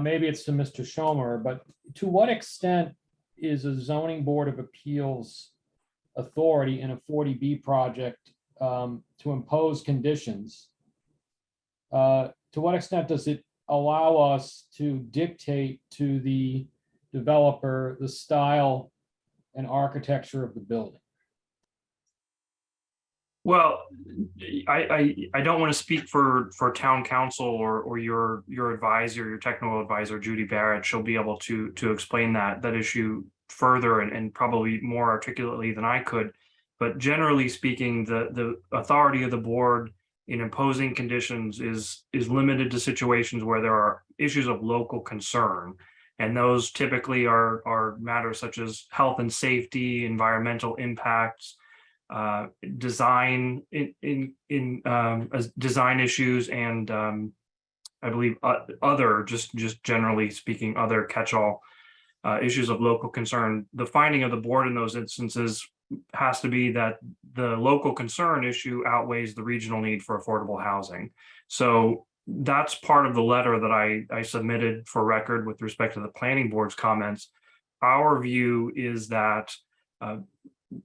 maybe it's to Mr. Schomer, but to what extent is a zoning board of appeals authority in a 40B project to impose conditions? To what extent does it allow us to dictate to the developer the style and architecture of the building? Well, I don't want to speak for town council or your advisor, your technical advisor, Judy Barrett. She'll be able to explain that issue further and probably more articulately than I could. But generally speaking, the authority of the board in imposing conditions is limited to situations where there are issues of local concern. And those typically are matters such as health and safety, environmental impacts, design design issues, and I believe other just generally speaking other catch-all issues of local concern. The finding of the board in those instances has to be that the local concern issue outweighs the regional need for affordable housing. So that's part of the letter that I submitted for record with respect to the planning board's comments. Our view is that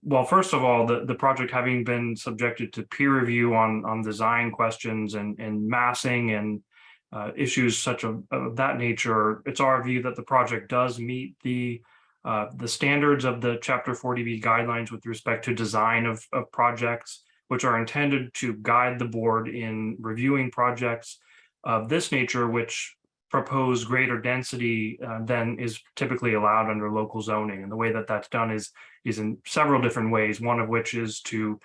well, first of all, the project having been subjected to peer review on design questions and massing and issues such of that nature, it's our view that the project does meet the standards of the Chapter 40B guidelines with respect to design of projects, which are intended to guide the board in reviewing projects of this nature, which propose greater density than is typically allowed under local zoning. And the way that that's done is in several different ways, one of which is to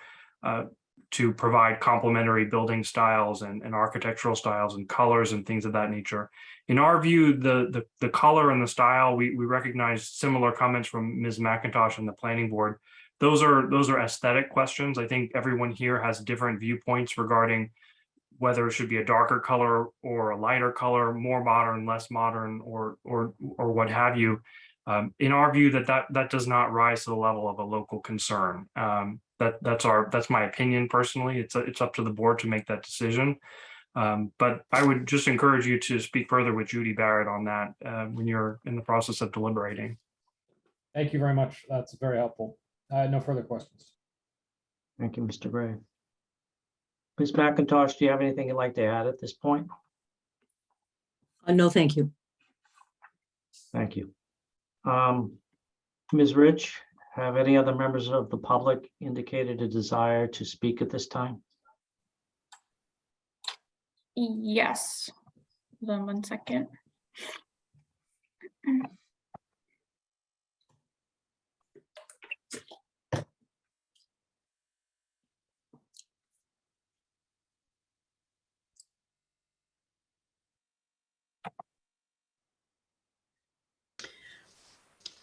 provide complementary building styles and architectural styles and colors and things of that nature. In our view, the color and the style, we recognize similar comments from Ms. McIntosh and the planning board. Those are aesthetic questions. I think everyone here has different viewpoints regarding whether it should be a darker color or a lighter color, more modern, less modern, or what have you. In our view, that does not rise to the level of a local concern. That's my opinion personally. It's up to the board to make that decision. But I would just encourage you to speak further with Judy Barrett on that when you're in the process of deliberating. Thank you very much. That's very helpful. I had no further questions. Thank you, Mr. Gray. Ms. McIntosh, do you have anything you'd like to add at this point? No, thank you. Thank you. Ms. Rich, have any other members of the public indicated a desire to speak at this time? Yes. Hold on one second.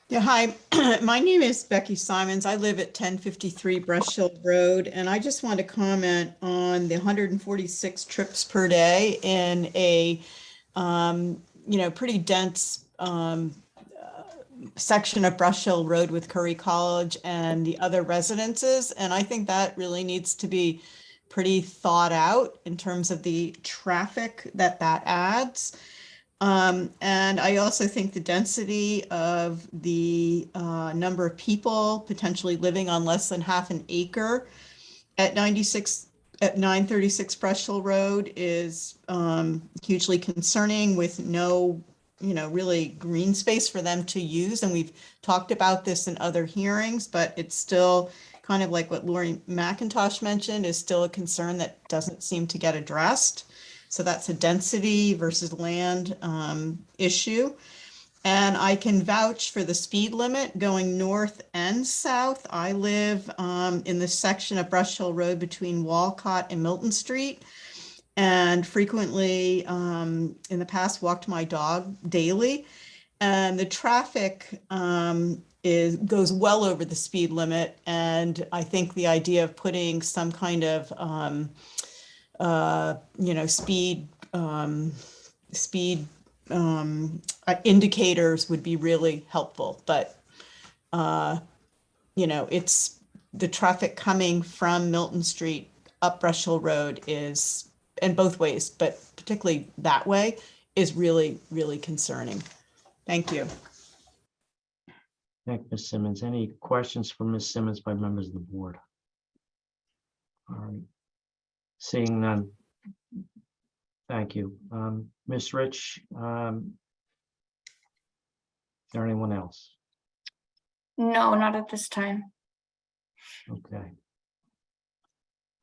Yeah, hi. My name is Becky Simons. I live at 1053 Brush Hill Road, and I just want to comment on the 146 trips per day in a, pretty dense section of Brush Hill Road with Curry College and the other residences. And I think that really needs to be pretty thought out in terms of the traffic that adds. And I also think the density of the number of people potentially living on less than half an acre at 936 Brush Hill Road is hugely concerning, with no, really green space for them to use. And we've talked about this in other hearings, but it's still kind of like what Lori McIntosh mentioned, is still a concern that doesn't seem to get addressed. So that's a density versus land issue. And I can vouch for the speed limit going north and south. I live in the section of Brush Hill Road between Walcott and Milton Street, and frequently in the past walked my dog daily. And the traffic goes well over the speed limit. And I think the idea of putting some kind of speed indicators would be really helpful. But it's the traffic coming from Milton Street up Brush Hill Road is, and both ways, but particularly that way, is really, really concerning. Thank you. Thank you, Ms. Simmons. Any questions for Ms. Simmons by members of the board? All right. Seeing none. Thank you. Ms. Rich, is there anyone else? No, not at this time. Okay.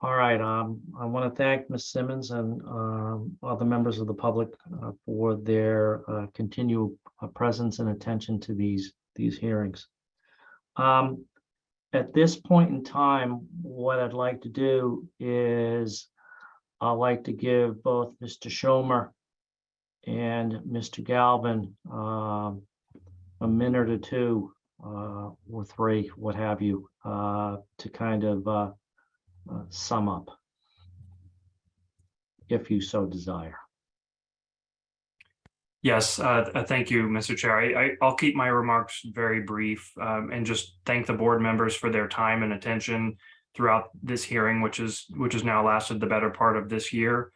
All right, I want to thank Ms. Simmons and other members of the public for their continued presence and attention to these hearings. At this point in time, what I'd like to do is I'd like to give both Mr. Schomer and Mr. Galvin a minute or two or three, what have you, to kind of sum up, if you so desire. Yes, thank you, Mr. Chair. I'll keep my remarks very brief and just thank the board members for their time and attention throughout this hearing, which has now lasted the better part of this year.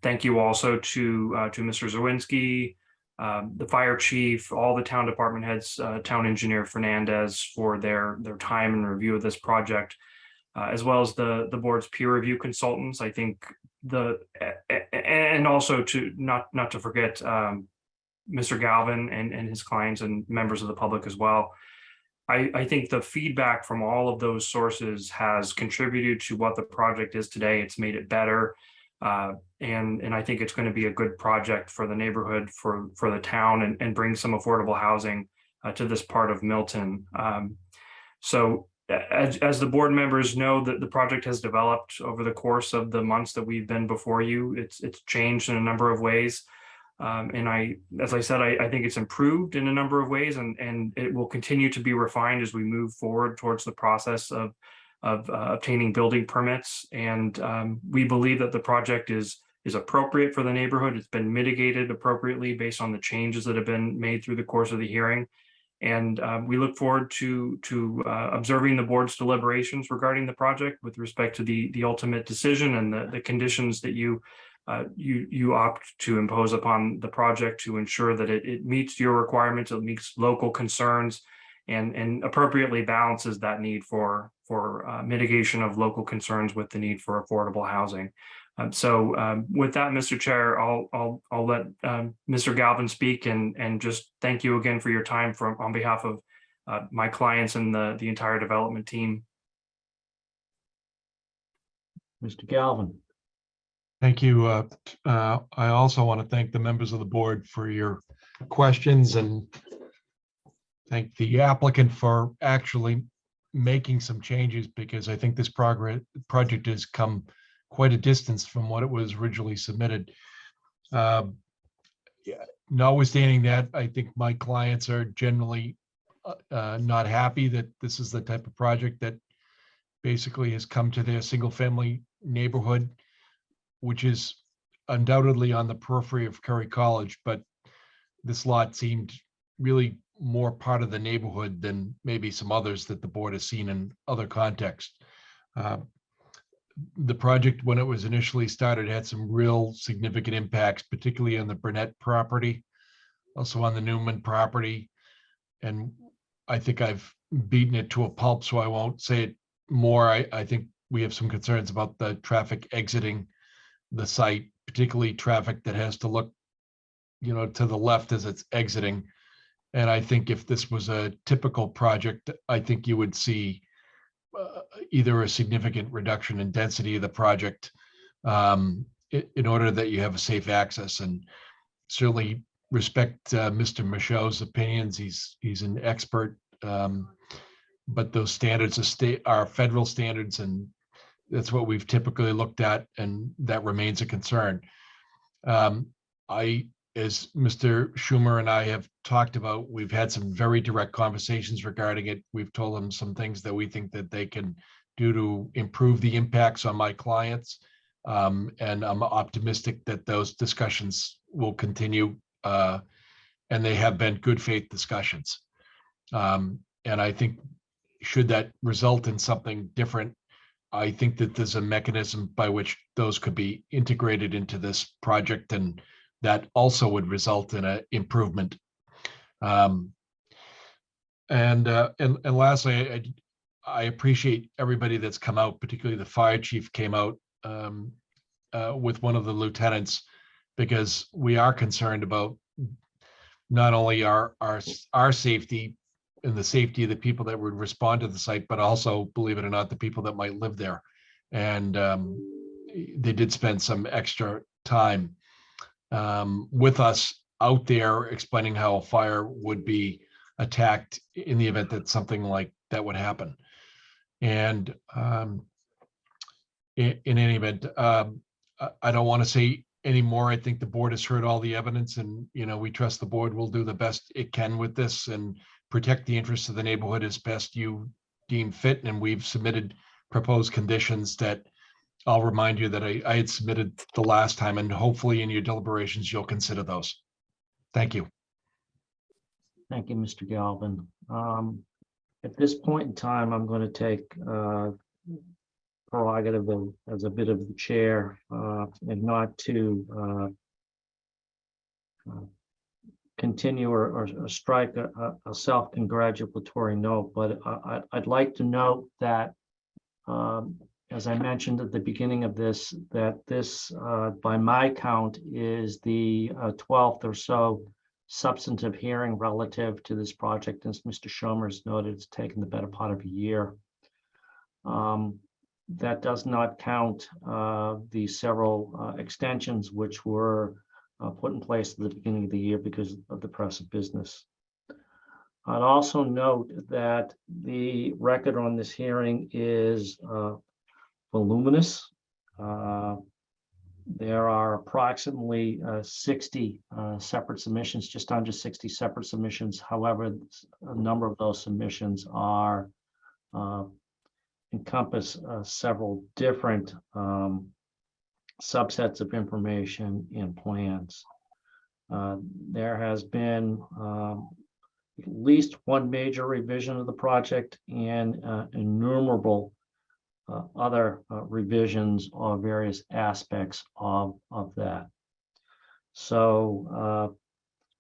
Thank you also to Mr. Zawinski, the fire chief, all the town department heads, town engineer Fernandez for their time and review of this project, as well as the board's peer review consultants. I think and also to not to forget Mr. Galvin and his clients and members of the public as well. I think the feedback from all of those sources has contributed to what the project is today. It's made it better. And I think it's going to be a good project for the neighborhood, for the town, and bring some affordable housing to this part of Milton. So as the board members know, that the project has developed over the course of the months that we've been before you. It's changed in a number of ways. And as I said, I think it's improved in a number of ways, and it will continue to be refined as we move forward towards the process of obtaining building permits. And we believe that the project is appropriate for the neighborhood. It's been mitigated appropriately based on the changes that have been made through the course of the hearing. And we look forward to observing the board's deliberations regarding the project with respect to the ultimate decision and the conditions that you opt to impose upon the project to ensure that it meets your requirements, it meets local concerns, and appropriately balances that need for mitigation of local concerns with the need for affordable housing. So with that, Mr. Chair, I'll let Mr. Galvin speak and just thank you again for your time on behalf of my clients and the entire development team. Mr. Galvin. Thank you. I also want to thank the members of the board for your questions and thank the applicant for actually making some changes, because I think this project has come quite a distance from what it was originally submitted. Notwithstanding that, I think my clients are generally not happy that this is the type of project that basically has come to their single family neighborhood, which is undoubtedly on the periphery of Curry College, but this lot seemed really more part of the neighborhood than maybe some others that the board has seen in other contexts. The project, when it was initially started, had some real significant impacts, particularly on the Burnett property, also on the Newman property. And I think I've beaten it to a pulp, so I won't say it more. I think we have some concerns about the traffic exiting the site, particularly traffic that has to look, to the left as it's exiting. And I think if this was a typical project, I think you would see either a significant reduction in density of the project in order that you have a safe access, and certainly respect Mr. Michaud's opinions. He's an expert, but those standards are federal standards, and that's what we've typically looked at, and that remains a concern. As Mr. Schumer and I have talked about, we've had some very direct conversations regarding it. We've told them some things that we think that they can do to improve the impacts on my clients. And I'm optimistic that those discussions will continue. And they have been good faith discussions. And I think should that result in something different, I think that there's a mechanism by which those could be integrated into this project, and that also would result in an improvement. And lastly, I appreciate everybody that's come out, particularly the fire chief came out with one of the lieutenants, because we are concerned about not only our safety and the safety of the people that would respond to the site, but also, believe it or not, the people that might live there. And they did spend some extra time with us out there explaining how a fire would be attacked in the event that something like that would happen. And in any event, I don't want to say any more. I think the board has heard all the evidence, and we trust the board will do the best it can with this and protect the interests of the neighborhood as best you deem fit. And we've submitted proposed conditions that I'll remind you that I had submitted the last time, and hopefully in your deliberations, you'll consider those. Thank you. Thank you, Mr. Galvin. At this point in time, I'm going to take prerogative as a bit of the chair and not to continue or strike a self-congratulatory note, but I'd like to note that as I mentioned at the beginning of this, that this, by my count, is the 12th or so substantive hearing relative to this project. As Mr. Schomer's noted, it's taken the better part of a year. That does not count the several extensions which were put in place at the beginning of the year because of the press of business. I'd also note that the record on this hearing is voluminous. There are approximately 60 separate submissions, just under 60 separate submissions. However, a number of those submissions are encompass several different subsets of information and plans. There has been at least one major revision of the project and innumerable other revisions of various aspects of that. So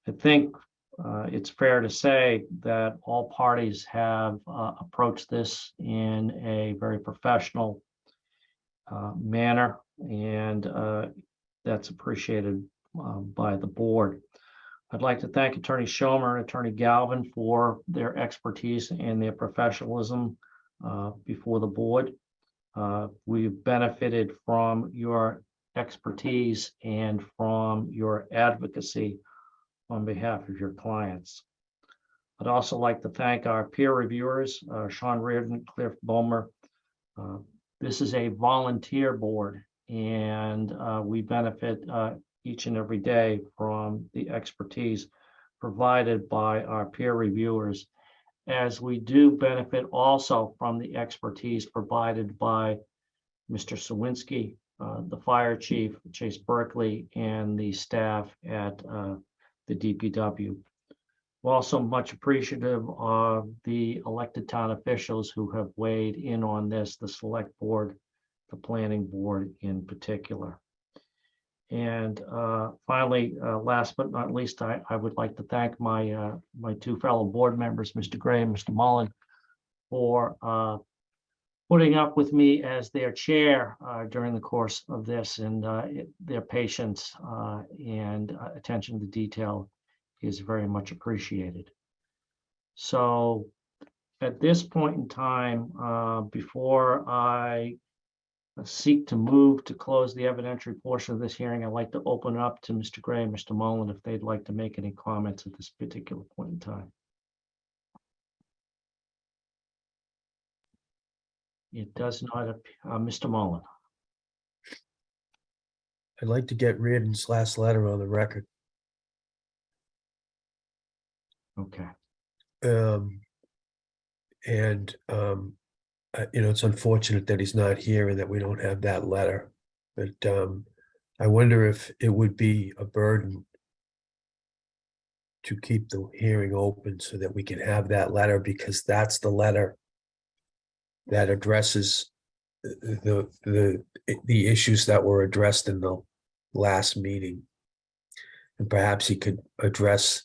I think it's fair to say that all parties have approached this in a very professional manner, and that's appreciated by the board. I'd like to thank Attorney Schomer and Attorney Galvin for their expertise and their professionalism before the board. We've benefited from your expertise and from your advocacy on behalf of your clients. I'd also like to thank our peer reviewers, Sean Reardon, Cliff Bomer. This is a volunteer board, and we benefit each and every day from the expertise provided by our peer reviewers, as we do benefit also from the expertise provided by Mr. Sawinski, the fire chief, Chase Berkeley, and the staff at the DPW. We're also much appreciative of the elected town officials who have weighed in on this, the select board, the planning board in particular. And finally, last but not least, I would like to thank my my two fellow board members, Mr. Gray and Mr. Mullen, for putting up with me as their chair during the course of this, and their patience and attention to detail is very much appreciated. So at this point in time, before I seek to move to close the evidentiary portion of this hearing, I'd like to open it up to Mr. Gray and Mr. Mullen if they'd like to make any comments at this particular point in time. It does not appear. Mr. Mullen. I'd like to get Reardon's last letter on the record. Okay. It's unfortunate that he's not here and that we don't have that letter. But I wonder if it would be a burden to keep the hearing open so that we can have that letter, because that's the letter that addresses the issues that were addressed in the last meeting. And perhaps he could address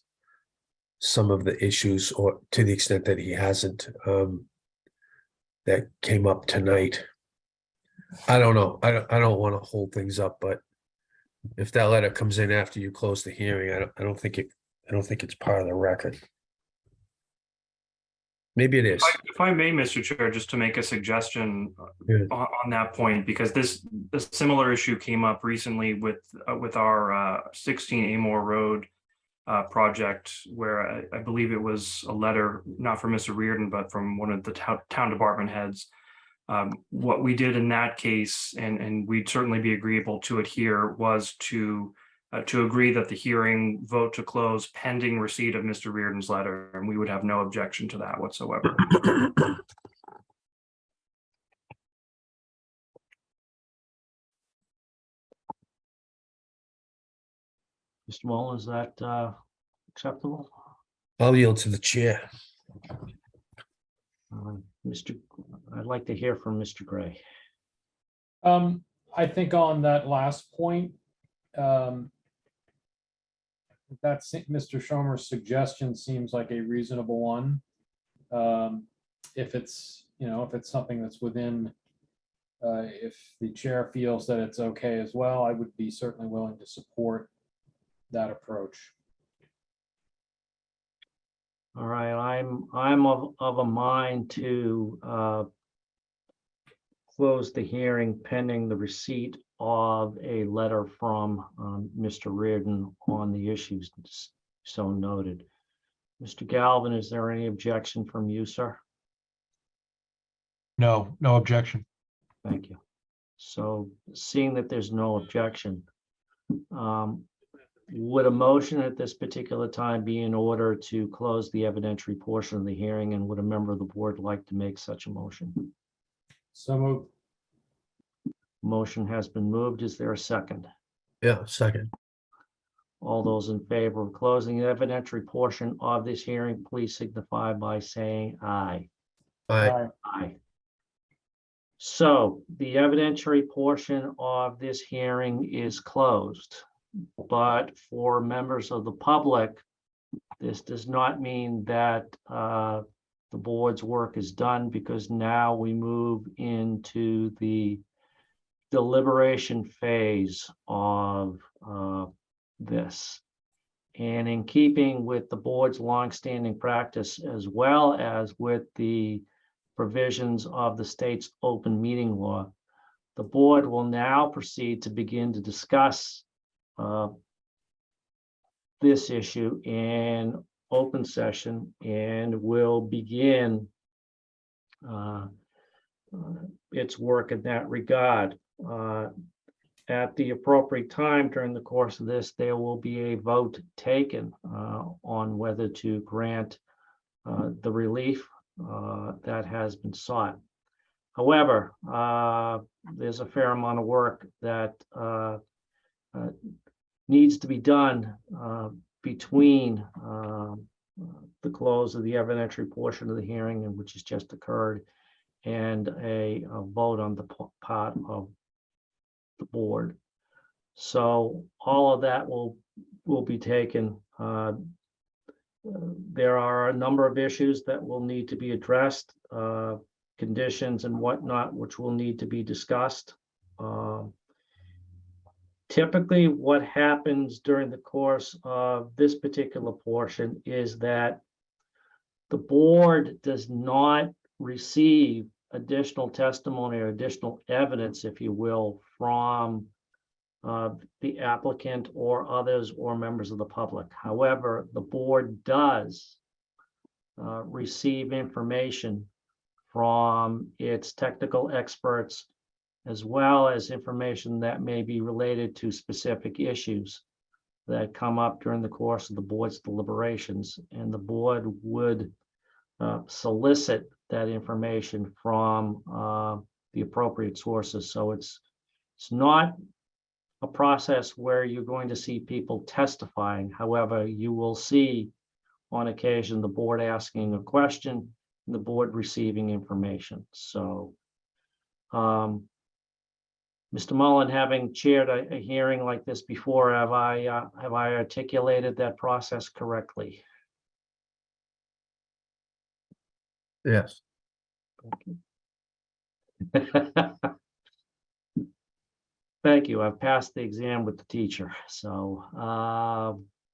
some of the issues, or to the extent that he hasn't, that came up tonight. I don't know. I don't want to hold things up, but if that letter comes in after you close the hearing, I don't think it's part of the record. Maybe it is. If I may, Mr. Chair, just to make a suggestion Yeah. on that point, because a similar issue came up recently with our 16 Amore Road project, where I believe it was a letter, not from Mr. Reardon, but from one of the town department heads. What we did in that case, and we'd certainly be agreeable to it here, was to agree that the hearing vote to close pending receipt of Mr. Reardon's letter, and we would have no objection to that whatsoever. Mr. Mullin, is that acceptable? I'll yield to the chair. I'd like to hear from Mr. Gray. I think on that last point, that's Mr. Schomer's suggestion seems like a reasonable one. If it's something that's within, if the chair feels that it's okay as well, I would be certainly willing to support that approach. All right, I'm of a mind to close the hearing pending the receipt of a letter from Mr. Reardon on the issues so noted. Mr. Galvin, is there any objection from you, sir? No objection. Thank you. So seeing that there's no objection, would a motion at this particular time be in order to close the evidentiary portion of the hearing, and would a member of the board like to make such a motion? So moved. Motion has been moved. Is there a second? Yeah, second. All those in favor of closing the evidentiary portion of this hearing, please signify by saying aye. Aye. Aye. So the evidentiary portion of this hearing is closed. But for members of the public, this does not mean that the board's work is done, because now we move into the deliberation phase of this. And in keeping with the board's longstanding practice, as well as with the provisions of the state's open meeting law, the board will now proceed to begin to discuss this issue in open session, and will begin its work in that regard. At the appropriate time during the course of this, there will be a vote taken on whether to grant the relief that has been sought. However, there's a fair amount of work that needs to be done between the close of the evidentiary portion of the hearing, and which has just occurred, and a vote on the part of the board. So all of that will be taken. There are a number of issues that will need to be addressed, conditions and whatnot, which will need to be discussed. Typically, what happens during the course of this particular portion is that the board does not receive additional testimony or additional evidence, if you will, from the applicant or others or members of the public. However, the board does receive information from its technical experts, as well as information that may be related to specific issues that come up during the course of the board's deliberations. And the board would solicit that information from the appropriate sources. So it's not a process where you're going to see people testifying. However, you will see on occasion the board asking a question and the board receiving information. So Mr. Mullen, having chaired a hearing like this before, have I articulated that process correctly? Yes. Thank you. I've passed the exam with the teacher. So,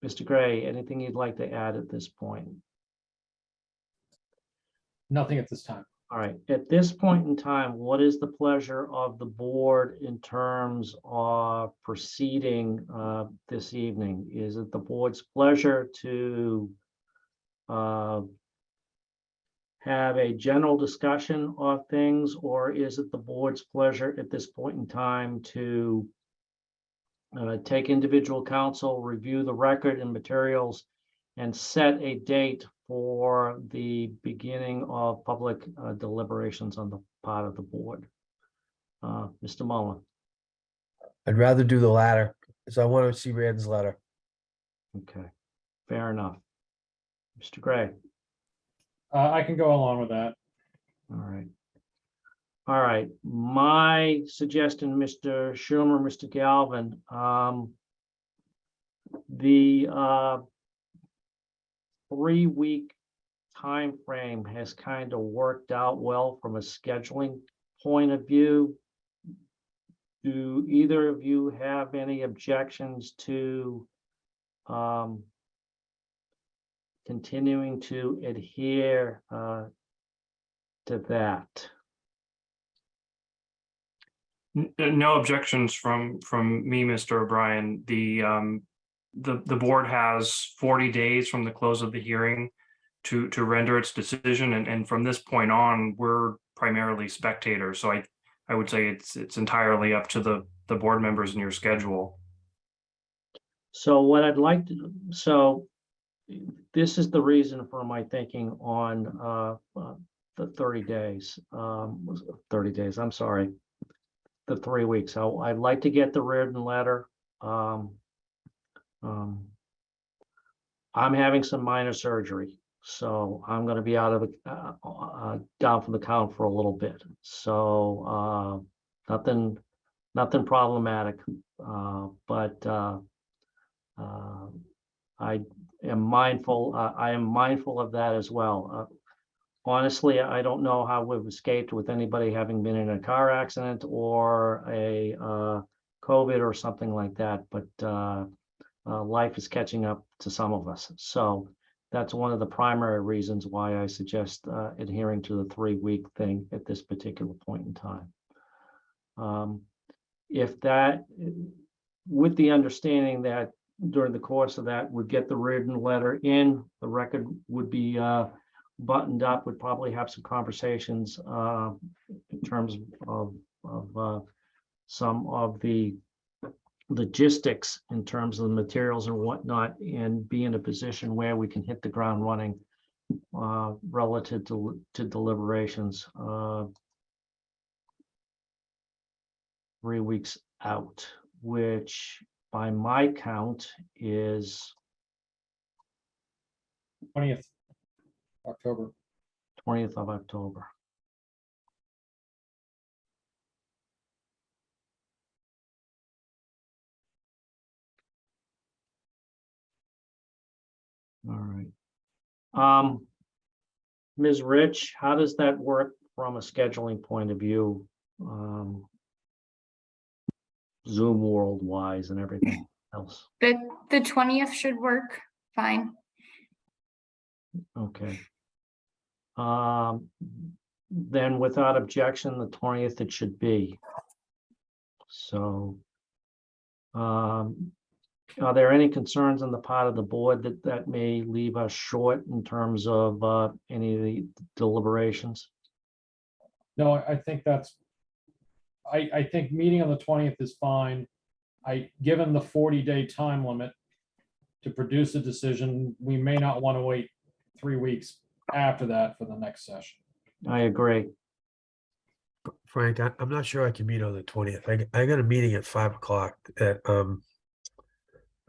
Mr. Gray, anything you'd like to add at this point? Nothing at this time. All right, at this point in time, what is the pleasure of the board in terms of proceeding this evening? Is it the board's pleasure to have a general discussion of things, or is it the board's pleasure at this point in time to take individual counsel, review the record and materials, and set a date for the beginning of public deliberations on the part of the board? Mr. Mullen? I'd rather do the latter, because I want to see Rand's letter. Okay, fair enough. Mr. Gray? I can go along with that. All right. All right, my suggestion, Mr. Schumer, Mr. Galvin, the 3-week time frame has kind of worked out well from a scheduling point of view. Do either of you have any objections to continuing to adhere to that? No objections from me, Mr. O'Brien. The board has 40 days from the close of the hearing to render its decision, and from this point on, we're primarily spectators. So I would say it's entirely up to the board members and your schedule. So what I'd like to, so this is the reason for my thinking on the 30 days, 30 days, I'm sorry, the 3 weeks. So I'd like to get the written letter. I'm having some minor surgery, so I'm going to be out of the down from the count for a little bit. So nothing problematic, but I am mindful. I am mindful of that as well. Honestly, I don't know how we've escaped with anybody having been in a car accident or a COVID or something like that, but life is catching up to some of us. So that's one of the primary reasons why I suggest adhering to the 3-week thing at this particular point in time. If that, with the understanding that during the course of that, we'd get the written letter in, the record would be buttoned up, would probably have some conversations in terms of some of the logistics in terms of the materials and whatnot, and be in a position where we can hit the ground running relative to deliberations 3 weeks out, which by my count is 20th October. 20th of October. All right. Ms. Rich, how does that work from a scheduling point of view? Zoom world wise and everything else. The 20th should work fine. Okay. Then without objection, the 20th it should be. So are there any concerns on the part of the board that may leave us short in terms of any of the deliberations? No, I think that's, I think meeting on the 20th is fine. Given the 40-day time limit to produce a decision, we may not want to wait 3 weeks after that for the next session. I agree. Frank, I'm not sure I can meet on the 20th. I got a meeting at 5 o'clock that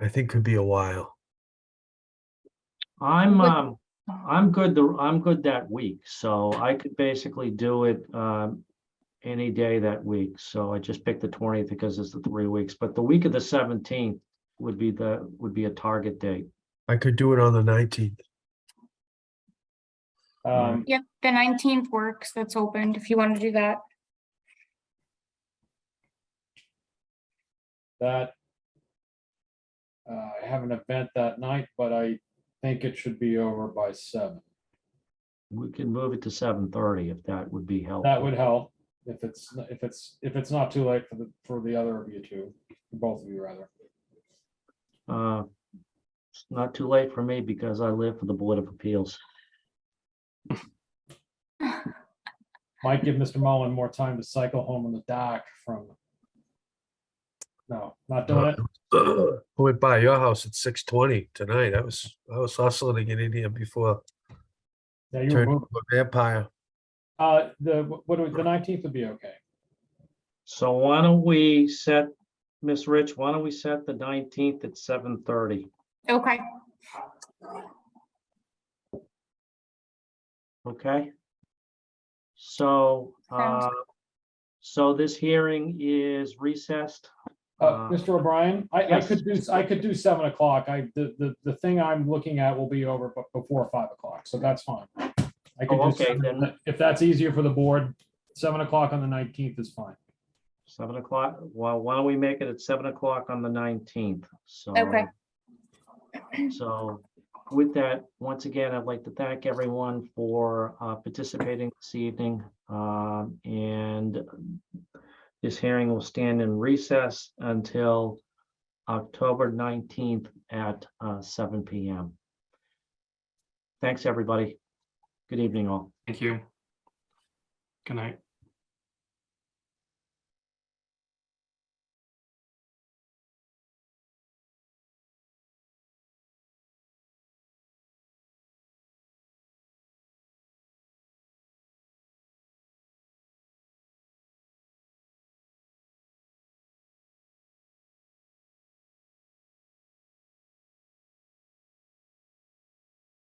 I think could be a while. I'm good. I'm good that week, so I could basically do it any day that week. So I just picked the 20th because it's the 3 weeks, but the week of the 17th would be a target date. I could do it on the 19th. Yep, the 19th works. That's opened if you want to do that. That I have an event that night, but I think it should be over by 7. We can move it to 7:30 if that would be helpful. That would help if it's not too late for the other of you two, for both of you rather. It's not too late for me because I live for the Board of Appeals. Might give Mr. Mullen more time to cycle home in the dark from. No, not doing it. I went by your house at 6:20 tonight. I was hustling to get in here before Yeah, you were turning moving. into a vampire. The 19th would be okay. So why don't we set, Miss Rich, why don't we set the 19th at 7:30? Okay. Okay. So, Sounds so this hearing is recessed. Mr. O'Brien, I yes. could do 7 o'clock. The thing I'm looking at will be over before 5 o'clock, so that's fine. I could Oh, do okay, 7 then. if that's easier for the board, 7 o'clock on the 19th is fine. 7 o'clock. Well, why don't we make it at 7 o'clock on the 19th? So. Okay. So with that, once again, I'd like to thank everyone for participating this evening. And this hearing will stand in recess until October 19th at 7 p.m. Thanks, everybody. Good evening, all. Thank you. Good night.